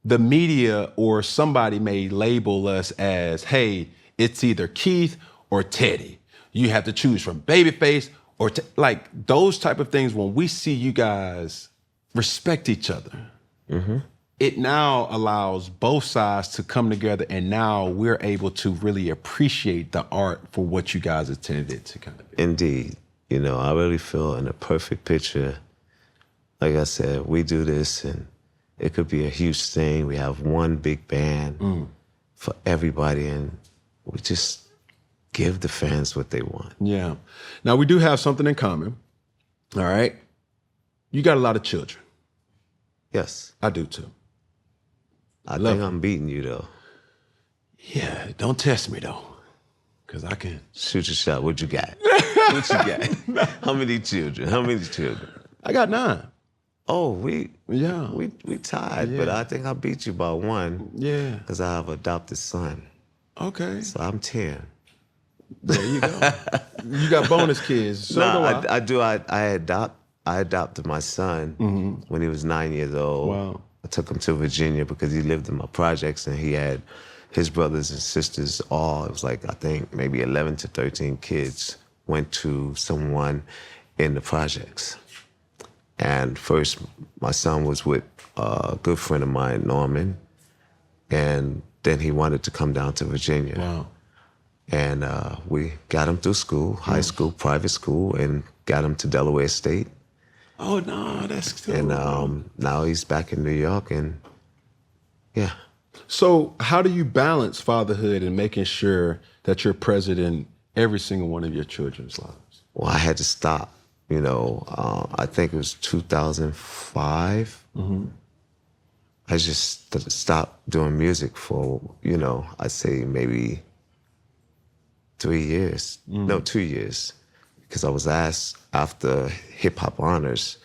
the media or somebody may label us as, hey, it's either Keith or Teddy. You have to choose from Babyface or like those type of things. When we see you guys respect each other, it now allows both sides to come together, and now we're able to really appreciate the art for what you guys intended it to kind of be. Indeed. I really feel in a perfect picture. Like I said, we do this and it could be a huge thing. We have one big band for everybody, and we just give the fans what they want. Yeah. Now, we do have something in common. All right. You got a lot of children. Yes. I do too. I think I'm beating you, though. Yeah. Don't test me, though, because I can. Shoot your shot. What you got? What you got? How many children? I got 9. Oh, we tied, Yeah. but I think I beat you by 1. Yeah. Because I have an adopted son. Okay. So I'm 10. There you go. You got bonus kids. So do I. I do. I adopted my son when he was 9 years old. Wow. I took him to Virginia because he lived in my projects, and he had his brothers and sisters all. It was like, I think maybe 11 to 13 kids went to someone in the projects. And first, my son was with a good friend of mine, Norman, and then he wanted to come down to Virginia. Wow. And we got him through school, high school, private school, and got him to Delaware State. Oh, no, that's cool. And now he's back in New York, and yeah. So how do you balance fatherhood and making sure that you're present in every single one of your children's lives? Well, I had to stop. I think it was 2005. I just stopped doing music for, I'd say maybe 3 years. No, 2 years. Because I was asked after Hip Hop Honors,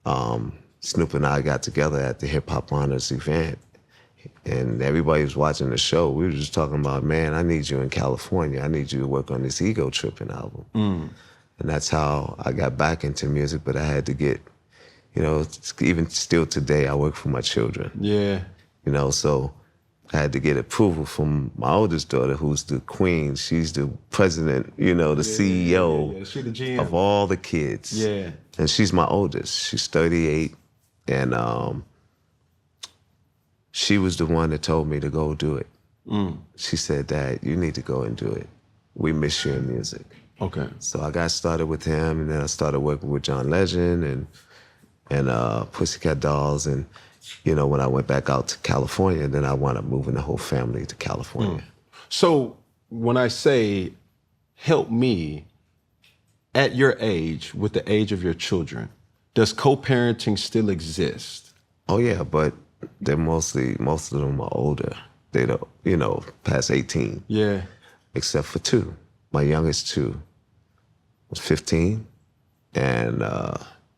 Snoop and I got together at the Hip Hop Honors event, and everybody was watching the show. We were just talking about, man, I need you in California. I need you to work on this Ego Tripping album. And that's how I got back into music, but I had to get, even still today, I work for my children. Yeah. So I had to get approval from my oldest daughter, who's the queen. She's the president, the CEO Yeah. She the GM. of all the kids. Yeah. And she's my oldest. She's 38. And she was the one that told me to go do it. She said, Dad, you need to go and do it. We miss your music. Okay. So I got started with him, and then I started working with John Legend and Pussycat Dolls. And, you know, when I went back out to California, then I wound up moving the whole family to California. So when I say help me, at your age, with the age of your children, does co-parenting still exist? Oh, yeah, but most of them are older. They don't, you know, past 18. Yeah. Except for two. My youngest two was 15, and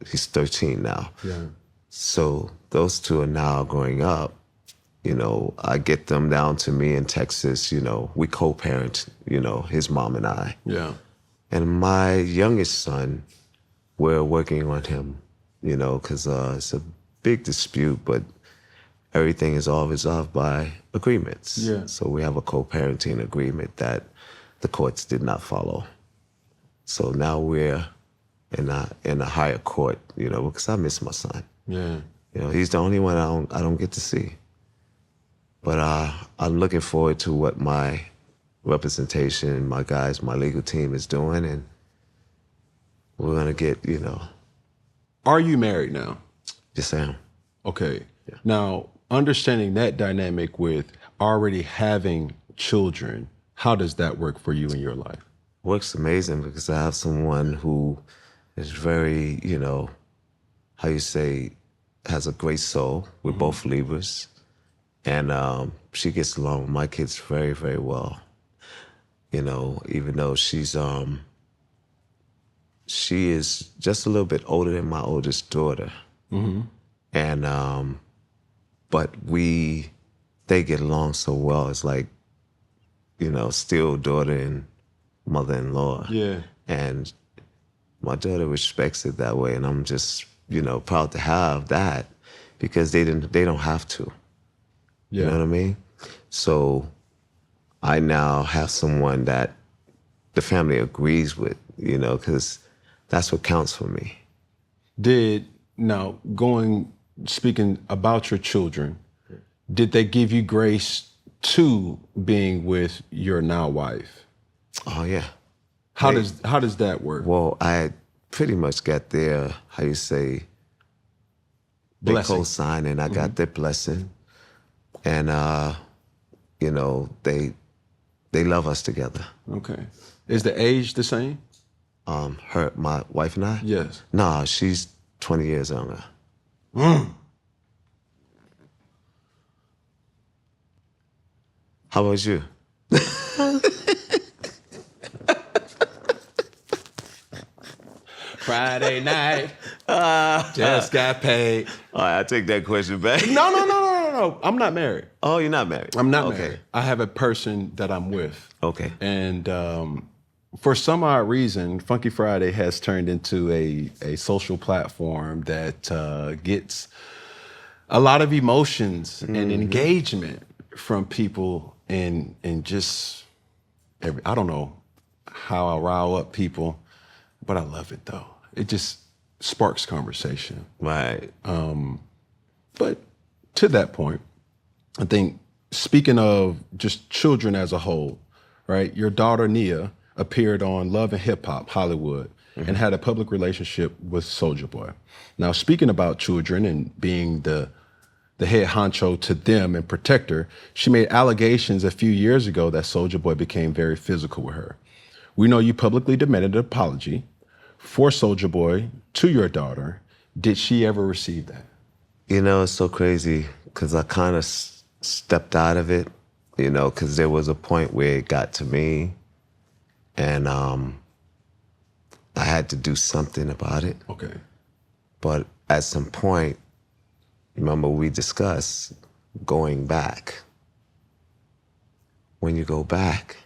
he's 13 now. Yeah. So those two are now growing up. You know, I get them down to me in Texas. You know, we co-parent, you know, his mom and I. Yeah. And my youngest son, we're working on him, you know, because it's a big dispute, but everything is all resolved by agreements. Yeah. So we have a co-parenting agreement that the courts did not follow. So now we're in a higher court, you know, because I miss my son. Yeah. You know, he's the only one I don't get to see. But I'm looking forward to what my representation, my guys, my legal team is doing, and we're gonna get, you know. Are you married now? Yes, I am. Okay. Yeah. Now, understanding that dynamic with already having children, how does that work for you in your life? Works amazing because I have someone who is very, you know, how you say, has a great soul. We're both Libras. And she gets along with my kids very, very well. You know, even though she is just a little bit older than my oldest daughter. And, but they get along so well. It's like, you know, still daughter and mother-in-law. Yeah. And my daughter respects it that way. And I'm just, you know, proud to have that because they don't have to. Yeah. You know what I mean? So I now have someone that the family agrees with, you know, because that's what counts for me. Speaking about your children, did they give you grace to being with your now wife? Oh, yeah. How does that work? Well, I pretty much got their, how you say, they Blessing. co-sign, and I got their blessing. And, you know, they love us together. Okay. Is the age the same? My wife and I? Yes. Nah, she's 20 years younger. How about you? Friday night, just got paid. All right, I take that question back. No. I'm not married. Oh, you're not married? I'm not okay. married. I have a person that I'm with. Okay. And for some odd reason, Funky Friday has turned into a social platform that gets a lot of emotions and engagement from people and just I don't know how I rile up people, but I love it though. It just sparks conversation. Right. But to that point, I think speaking of just children as a whole, right? Your daughter Nia appeared on Love and Hip Hop Hollywood and had a public relationship with Soulja Boy. Now, speaking about children and being the head honcho to them and protector, she made allegations a few years ago that Soulja Boy became very physical with her. We know you publicly demanded an apology for Soulja Boy to your daughter. Did she ever receive that? You know, it's so crazy because I kind of stepped out of it, you know, because there was a point where it got to me and I had to do something about it. Okay. But at some point, remember we discussed going back. When you go back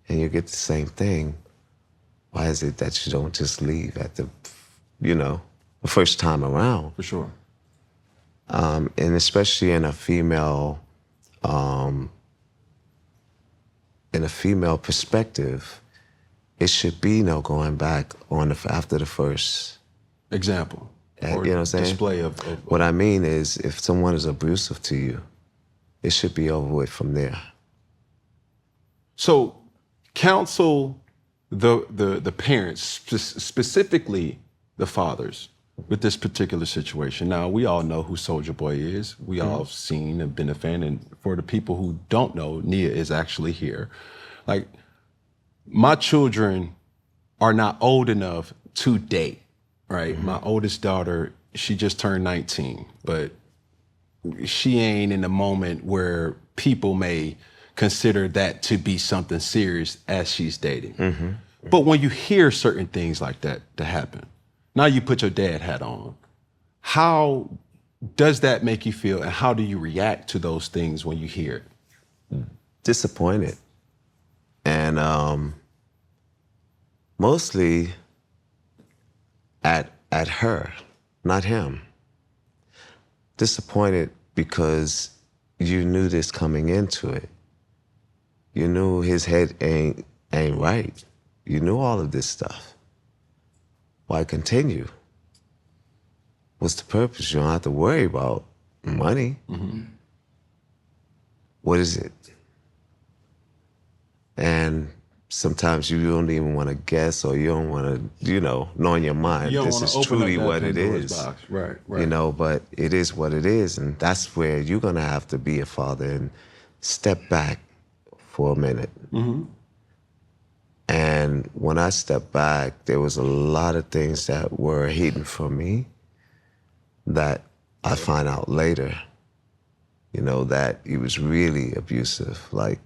and you get the same thing, why is it that you don't just leave at the first time around? For sure. And especially in a female perspective, it should be no going back after the first Example. You know what I'm saying? Display of what I mean is, if someone is abusive to you, it should be over with from there. So counsel the parents, specifically the fathers, with this particular situation. Now, we all know who Soulja Boy is. We all have seen and been a fan. And for the people who don't know, Nia is actually here. Like, my children are not old enough to date, right? My oldest daughter, she just turned 19, but she ain't in the moment where people may consider that to be something serious as she's dating. But when you hear certain things like that to happen, now you put your dad hat on. How does that make you feel, and how do you react to those things when you hear it? Disappointed. And mostly at her, not him. Disappointed because you knew this coming into it. You knew his head ain't right. You knew all of this stuff. Why continue? What's the purpose? You don't have to worry about money. What is it? And sometimes you don't even want to guess, or you don't want to, know in your mind, this is truly what it is. Right. But it is what it is. And that's where you're going to have to be a father and step back for a minute. And when I stepped back, there was a lot of things that were hidden from me that I find out later, that he was really abusive. Like,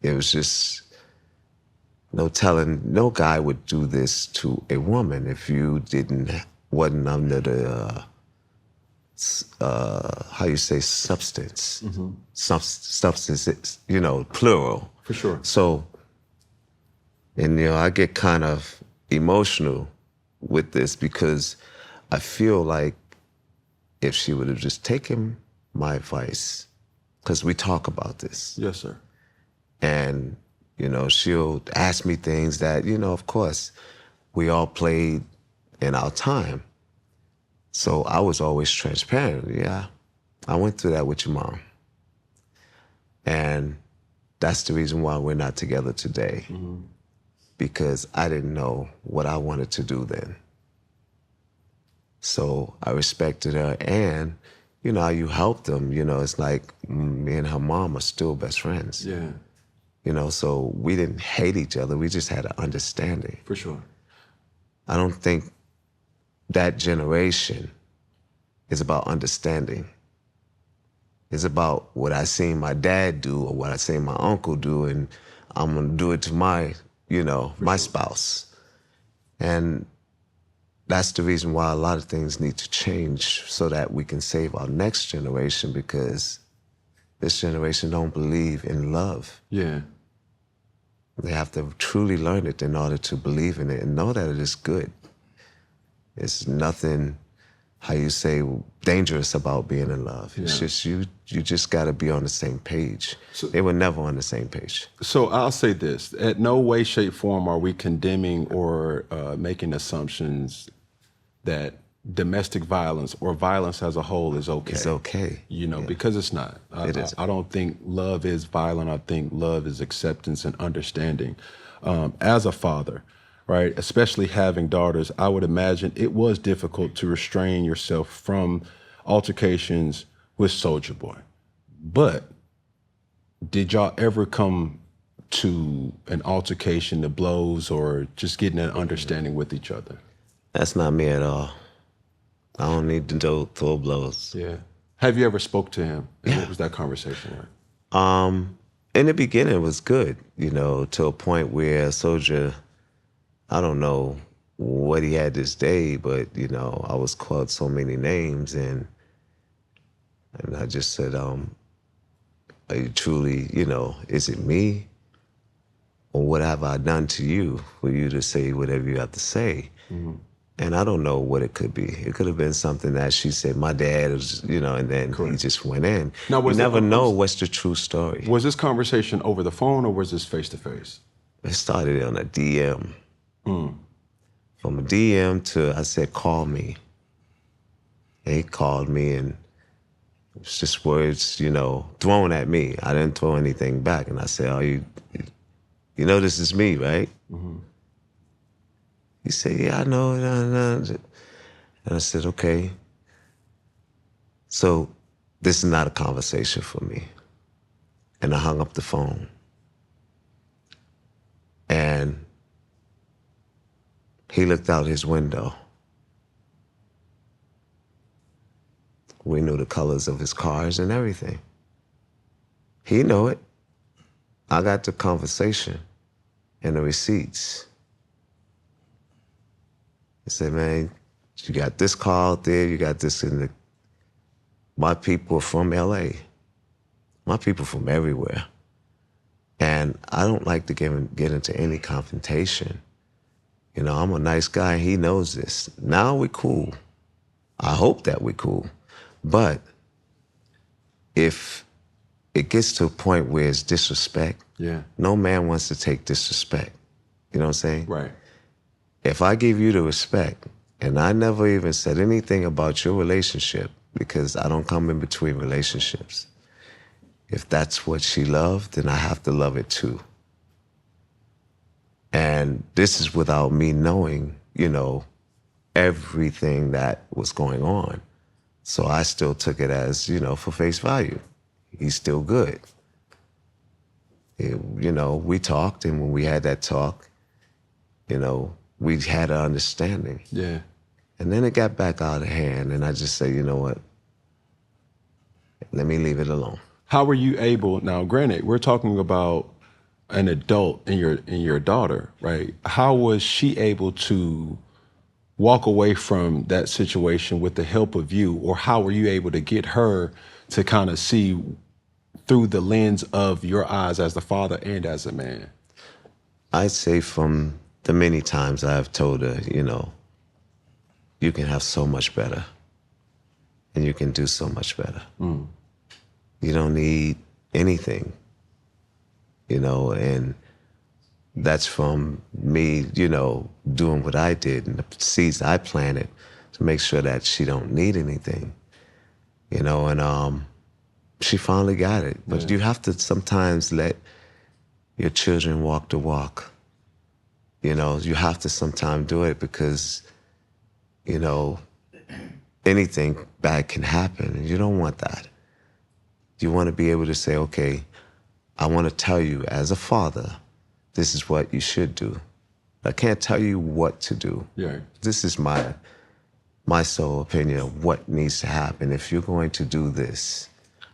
it was just no telling, no guy would do this to a woman if you wasn't under the, substance. Substances, plural. For sure. So, and I get kind of emotional with this because I feel like if she would have just taken my advice, because we talk about this. Yes, sir. And, she'll ask me things that, of course, we all played in our time. So I was always transparent. Yeah, I went through that with your mom. And that's the reason why we're not together today. Because I didn't know what I wanted to do then. So I respected her, and, how you helped them, it's like me and her mom are still best friends. Yeah. So we didn't hate each other, we just had an understanding. For sure. I don't think that generation is about understanding. It's about what I seen my dad do or what I seen my uncle do, and I'm gonna do it to my my spouse. And that's the reason why a lot of things need to change so that we can save our next generation, because this generation don't believe in love. Yeah. They have to truly learn it in order to believe in it and know that it is good. It's nothing, dangerous about being in love. Yeah. It's just you just got to be on the same page. So, they were never on the same page. So I'll say this, at no way, shape, form are we condemning or making assumptions that domestic violence or violence as a whole is okay. It's okay. Because it's not. It isn't. I don't think love is violent. I think love is acceptance and understanding. As a father, right, especially having daughters, I would imagine it was difficult to restrain yourself from altercations with Soulja Boy. But did y'all ever come to an altercation, to blows, or just getting an understanding with each other? That's not me at all. I don't need to throw blows. Yeah. Have you ever spoke to him? And Yeah. What was that conversation like? In the beginning, it was good, to a point where Soulja, I don't know what he had this day, but, I was called so many names, and I just said, are you truly, is it me? Or what have I done to you for you to say whatever you have to say? And I don't know what it could be. It could have been something that she said, my dad was, and then he just went in. Now, you never know what's the true story. Was this conversation over the phone, or was this face-to-face? It started on a DM. From a DM to, I said, call me. And he called me, and It's just words, thrown at me. I didn't throw anything back. And I said, "Oh, you know this is me, right?" He said, "Yeah, I know." And I said, "Okay. So this is not a conversation for me." And I hung up the phone. And he looked out his window. We knew the colors of his cars and everything. He knew it. I got the conversation and the receipts. He said, "Man, you got this car out there, you got this in the..." My people are from LA. My people from everywhere. And I don't like to get into any confrontation. I'm a nice guy, he knows this. Now we're cool. I hope that we're cool. But if it gets to a point where it's disrespect, no man wants to take disrespect. You know what I'm saying? Right. If I give you the respect, and I never even said anything about your relationship, because I don't come in between relationships. If that's what she loved, then I have to love it too. And this is without me knowing, everything that was going on. So I still took it as, for face value. He's still good. We talked, and when we had that talk, we had an understanding. Yeah. And then it got back out of hand, and I just said, "You know what? Let me leave it alone." How were you able, now granted, we're talking about an adult in your daughter, right? How was she able to walk away from that situation with the help of you? Or how were you able to get her to kind of see through the lens of your eyes as the father and as a man? I'd say from the many times I've told her, you can have so much better, and you can do so much better. You don't need anything, and that's from me, doing what I did and the seeds I planted to make sure that she don't need anything, and she finally got it. But you have to sometimes let your children walk the walk. You have to sometimes do it because, anything bad can happen, and you don't want that. You want to be able to say, "Okay, I want to tell you as a father, this is what you should do. I can't tell you what to do. Yeah. This is my sole opinion of what needs to happen. If you're going to do this,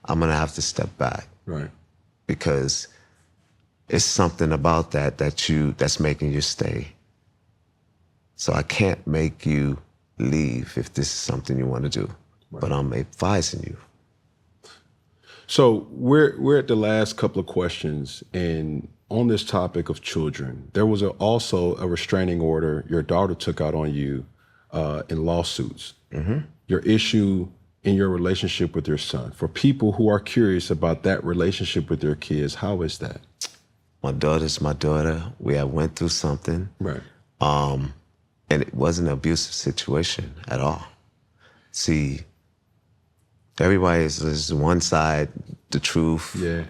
I'm going to have to step back." Right. Because it's something about that's making you stay. So I can't make you leave if this is something you want to do. Right. But I'm advising you. So we're at the last couple of questions, and on this topic of children, there was also a restraining order your daughter took out on you in lawsuits. Your issue in your relationship with your son. For people who are curious about that relationship with your kids, how is that? My daughter's my daughter. We have went through something. Right. And it wasn't an abusive situation at all. See, everybody is one side, the truth. Yeah.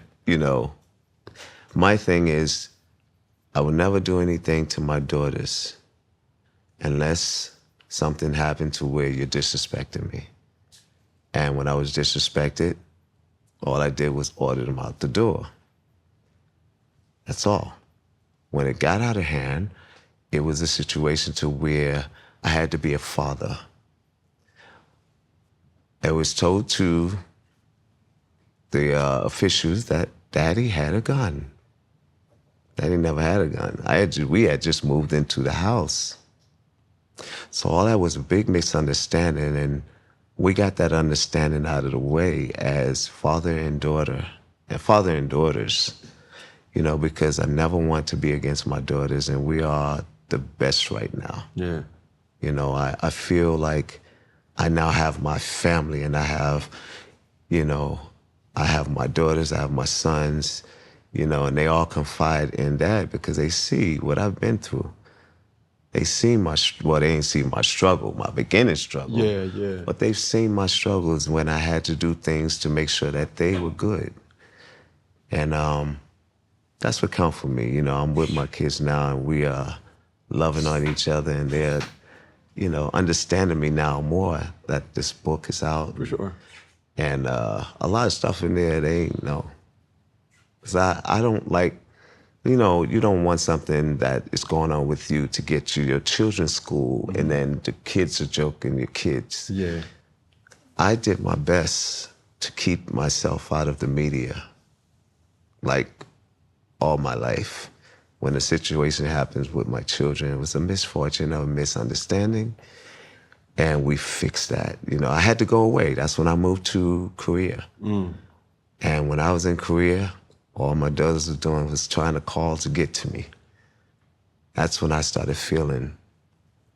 My thing is, I would never do anything to my daughters unless something happened to where you're disrespecting me. And when I was disrespected, all I did was order them out the door. That's all. When it got out of hand, it was a situation to where I had to be a father. I was told to the officials that Daddy had a gun. Daddy never had a gun. We had just moved into the house. So all that was a big misunderstanding, and we got that understanding out of the way as father and daughter, and father and daughters, because I never want to be against my daughters, and we are the best right now. Yeah. I feel like I now have my family, and I have my daughters, I have my sons, and they all confide in Dad because they see what I've been through. they seen they ain't seen my struggle, my beginning struggle. Yeah, yeah. But they've seen my struggles when I had to do things to make sure that they were good. And that's what counts for me. You know, I'm with my kids now, and we are loving on each other, and they're, you know, understanding me now more that this book is out. For sure. And a lot of stuff in there they ain't know. Because I don't like, you know, you don't want something that is going on with you to get you your children's school, and then the kids are joking your kids. Yeah. I did my best to keep myself out of the media, like all my life. When a situation happens with my children, it was a misfortune or a misunderstanding, and we fixed that. You know, I had to go away. That's when I moved to Korea. And when I was in Korea, all my daughters were doing was trying to call to get to me. That's when I started feeling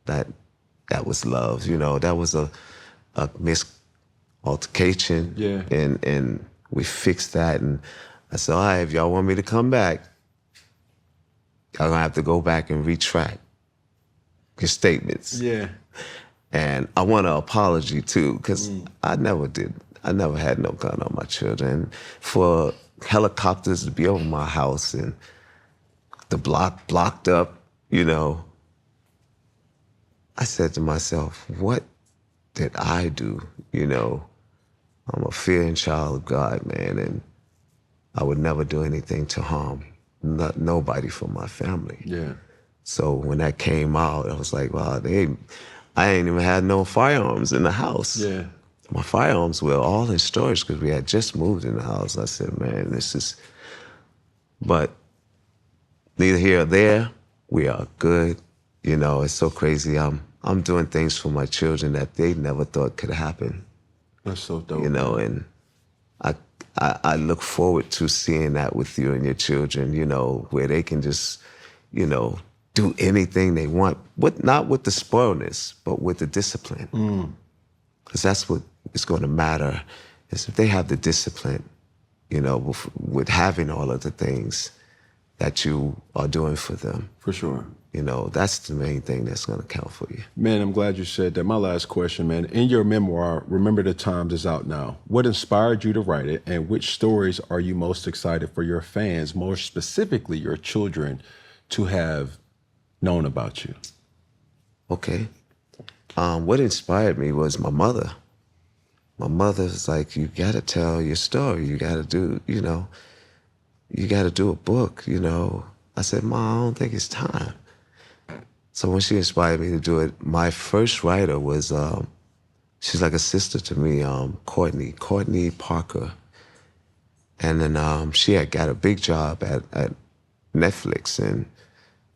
that was love. You know, that was a misaltercation. Yeah. And we fixed that. And I said, all right, if y'all want me to come back, y'all gonna have to go back and retract your statements. Yeah. And I want an apology too, because I never had no gun on my children. For helicopters to be over my house and the block blocked up, you know, I said to myself, what did I do? You know, I'm a fearing child of God, man, and I would never do anything to harm nobody from my family. Yeah. So when that came out, I was like, wow, I ain't even had no firearms in the house. Yeah. My firearms were all in storage because we had just moved in the house. I said, man, but neither here or there, we are good. You know, it's so crazy. I'm doing things for my children that they never thought could happen. That's so dope. You know, and I look forward to seeing that with you and your children, you know, where they can just, you know, do anything they want, not with the spoilness, but with the discipline. Because that's what is going to matter, is if they have the discipline, you know, with having all of the things that you are doing for them. For sure. You know, that's the main thing that's going to count for you. Man, I'm glad you said that. My last question, man. In your memoir, Remember the Times, is out now. What inspired you to write it, and which stories are you most excited for your fans, more specifically your children, to have known about you? Okay. What inspired me was my mother. My mother's like, you got to tell your story. You got to do, you know, you got to do a book, you know. I said, Mom, I don't think it's time. So when she inspired me to do it, my first writer was, she's like a sister to me, Courtney Parker. And then she had got a big job at Netflix, and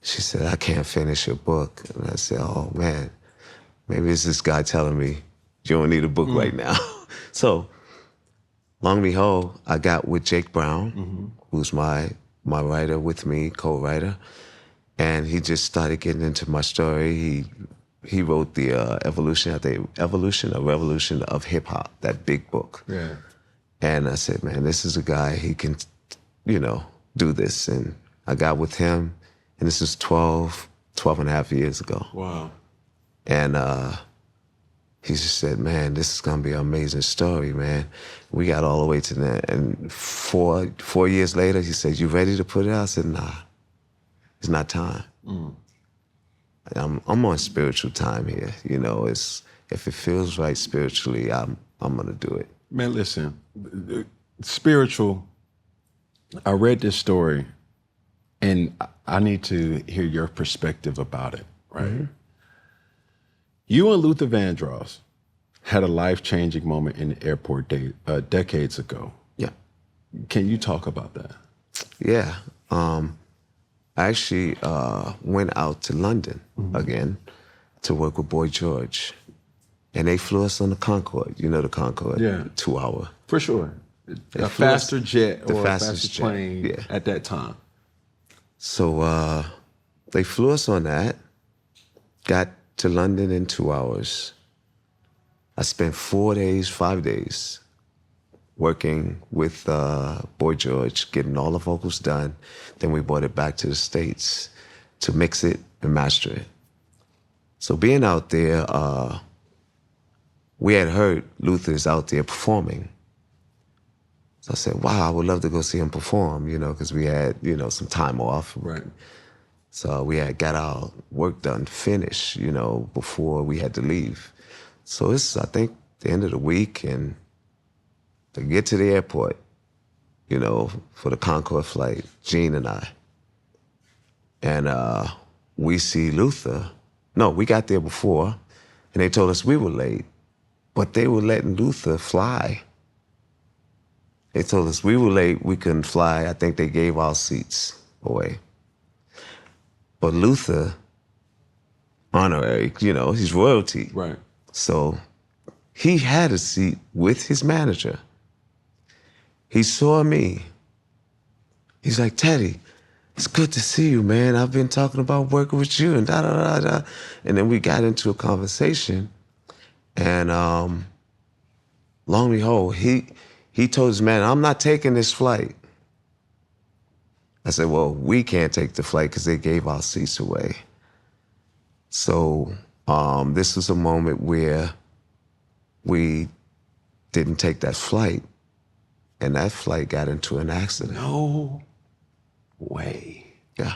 she said, I can't finish your book. And I said, oh, man, maybe it's this guy telling me you don't need a book right now. So, long and behold, I got with Jake Brown, who's my writer with me, co-writer, and he just started getting into my story. He wrote the Evolution or Revolution of Hip Hop, that big book. Yeah. And I said, man, this is a guy, he can, you know, do this. And I got with him, and this is 12 and a half years ago. Wow. And he just said, man, this is going to be an amazing story, man. We got all the way to that. And 4 years later, he said, you ready to put it out? I said, nah, it's not time. I'm on spiritual time here. You know, if it feels right spiritually, I'm going to do it. Man, listen, spiritual, I read this story, and I need to hear your perspective about it, right? You and Luther Vandross had a life-changing moment in the airport decades ago. Yeah. Can you talk about that? Yeah. I actually went out to London again to work with Boy George. And they flew us on the Concorde. You know the Concorde? Yeah. 2 hour. For sure. They A flew us- faster jet the or fastest a faster jet, plane yeah. at that time. So they flew us on that, got to London in 2 hours. I spent 5 days working with Boy George, getting all the vocals done. Then we brought it back to the States to mix it and master it. So being out there, we had heard Luther's out there performing. So I said, wow, I would love to go see him perform, because we had, some time off. Right. So we had got our work done, finished, before we had to leave. So it's, I think, the end of the week, and to get to the airport, for the Concorde flight, Gene and I. And we see Luther. No, we got there before, and they told us we were late, but they were letting Luther fly. They told us we were late, we couldn't fly. I think they gave our seats away. But Luther, honorary, he's royalty. Right. So he had a seat with his manager. He saw me. He's like, Teddy, it's good to see you, man. I've been talking about working with you and da-da-da-da. And then we got into a conversation. And long and behold, he told his man, I'm not taking this flight. I said, well, we can't take the flight because they gave our seats away. So this was a moment where we didn't take that flight, and that flight got into an accident. No way. Yeah.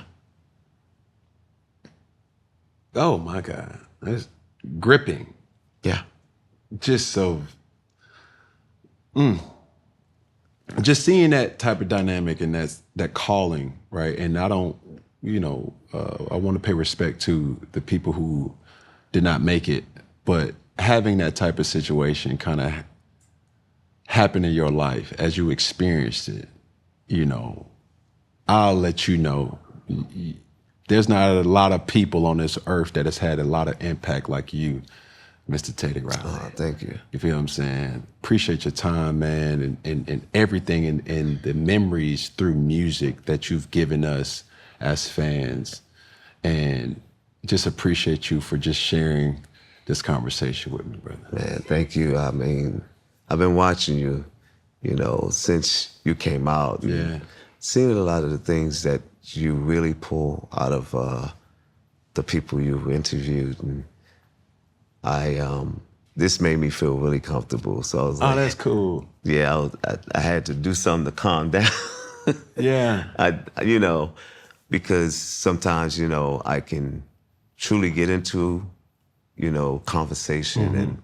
Oh my God. That's gripping. Yeah. Just so, just seeing that type of dynamic and that calling, right? And I don't, I want to pay respect to the people who did not make it, but having that type of situation kind of happen in your life as you experienced it, I'll let you know, there's not a lot of people on this earth that has had a lot of impact like you, Mr. Teddy Riley. Oh, thank you. You feel what I'm saying? Appreciate your time, man, and everything and the memories through music that you've given us as fans. And just appreciate you for just sharing this conversation with me, brother. Man, thank you. I mean, I've been watching you, since you came out. Yeah. Seeing a lot of the things that you really pull out of the people you interviewed. And this made me feel really comfortable. So I was like, Oh, that's cool. yeah, I had to do something to calm down. Yeah. Because sometimes, I can truly get into, conversation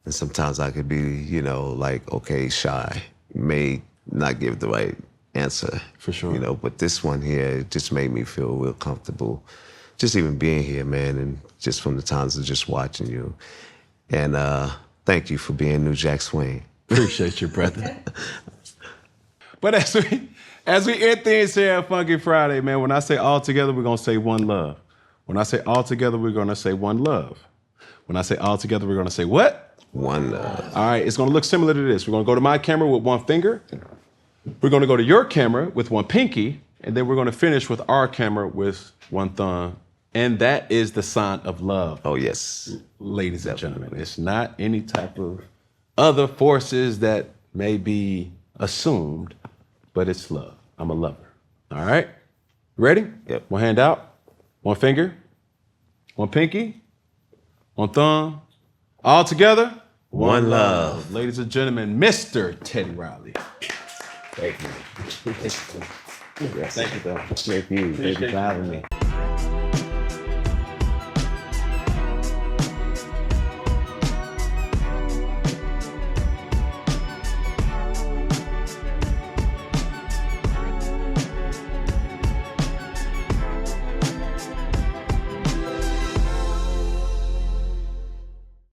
and sometimes I could be, like, okay, shy, may not give the right answer. For sure. But this one here, it just made me feel real comfortable. Just even being here, man, and just from the times of just watching you. And thank you for being New Jack Swing. Appreciate you, brother. But as we end things here on Funky Friday, man, when I say all together, we're gonna say one love. When I say all together, we're gonna say one love. When I say all together, we're gonna say what? One love. All right, it's gonna look similar to this. We're gonna go to my camera with one finger. We're gonna go to your camera with one pinky, and then we're gonna finish with our camera with one thumb. And that is the sign of love. Oh, yes. Ladies and gentlemen, it's not any type of other forces that may be assumed, but it's love. I'm a lover. All right? Ready? Yep. One hand out, one finger, one pinky, one thumb. All together. One love. Ladies and gentlemen, Mr. Teddy Riley. Thank you. Thank you, though. Thank you. Thank you for having me.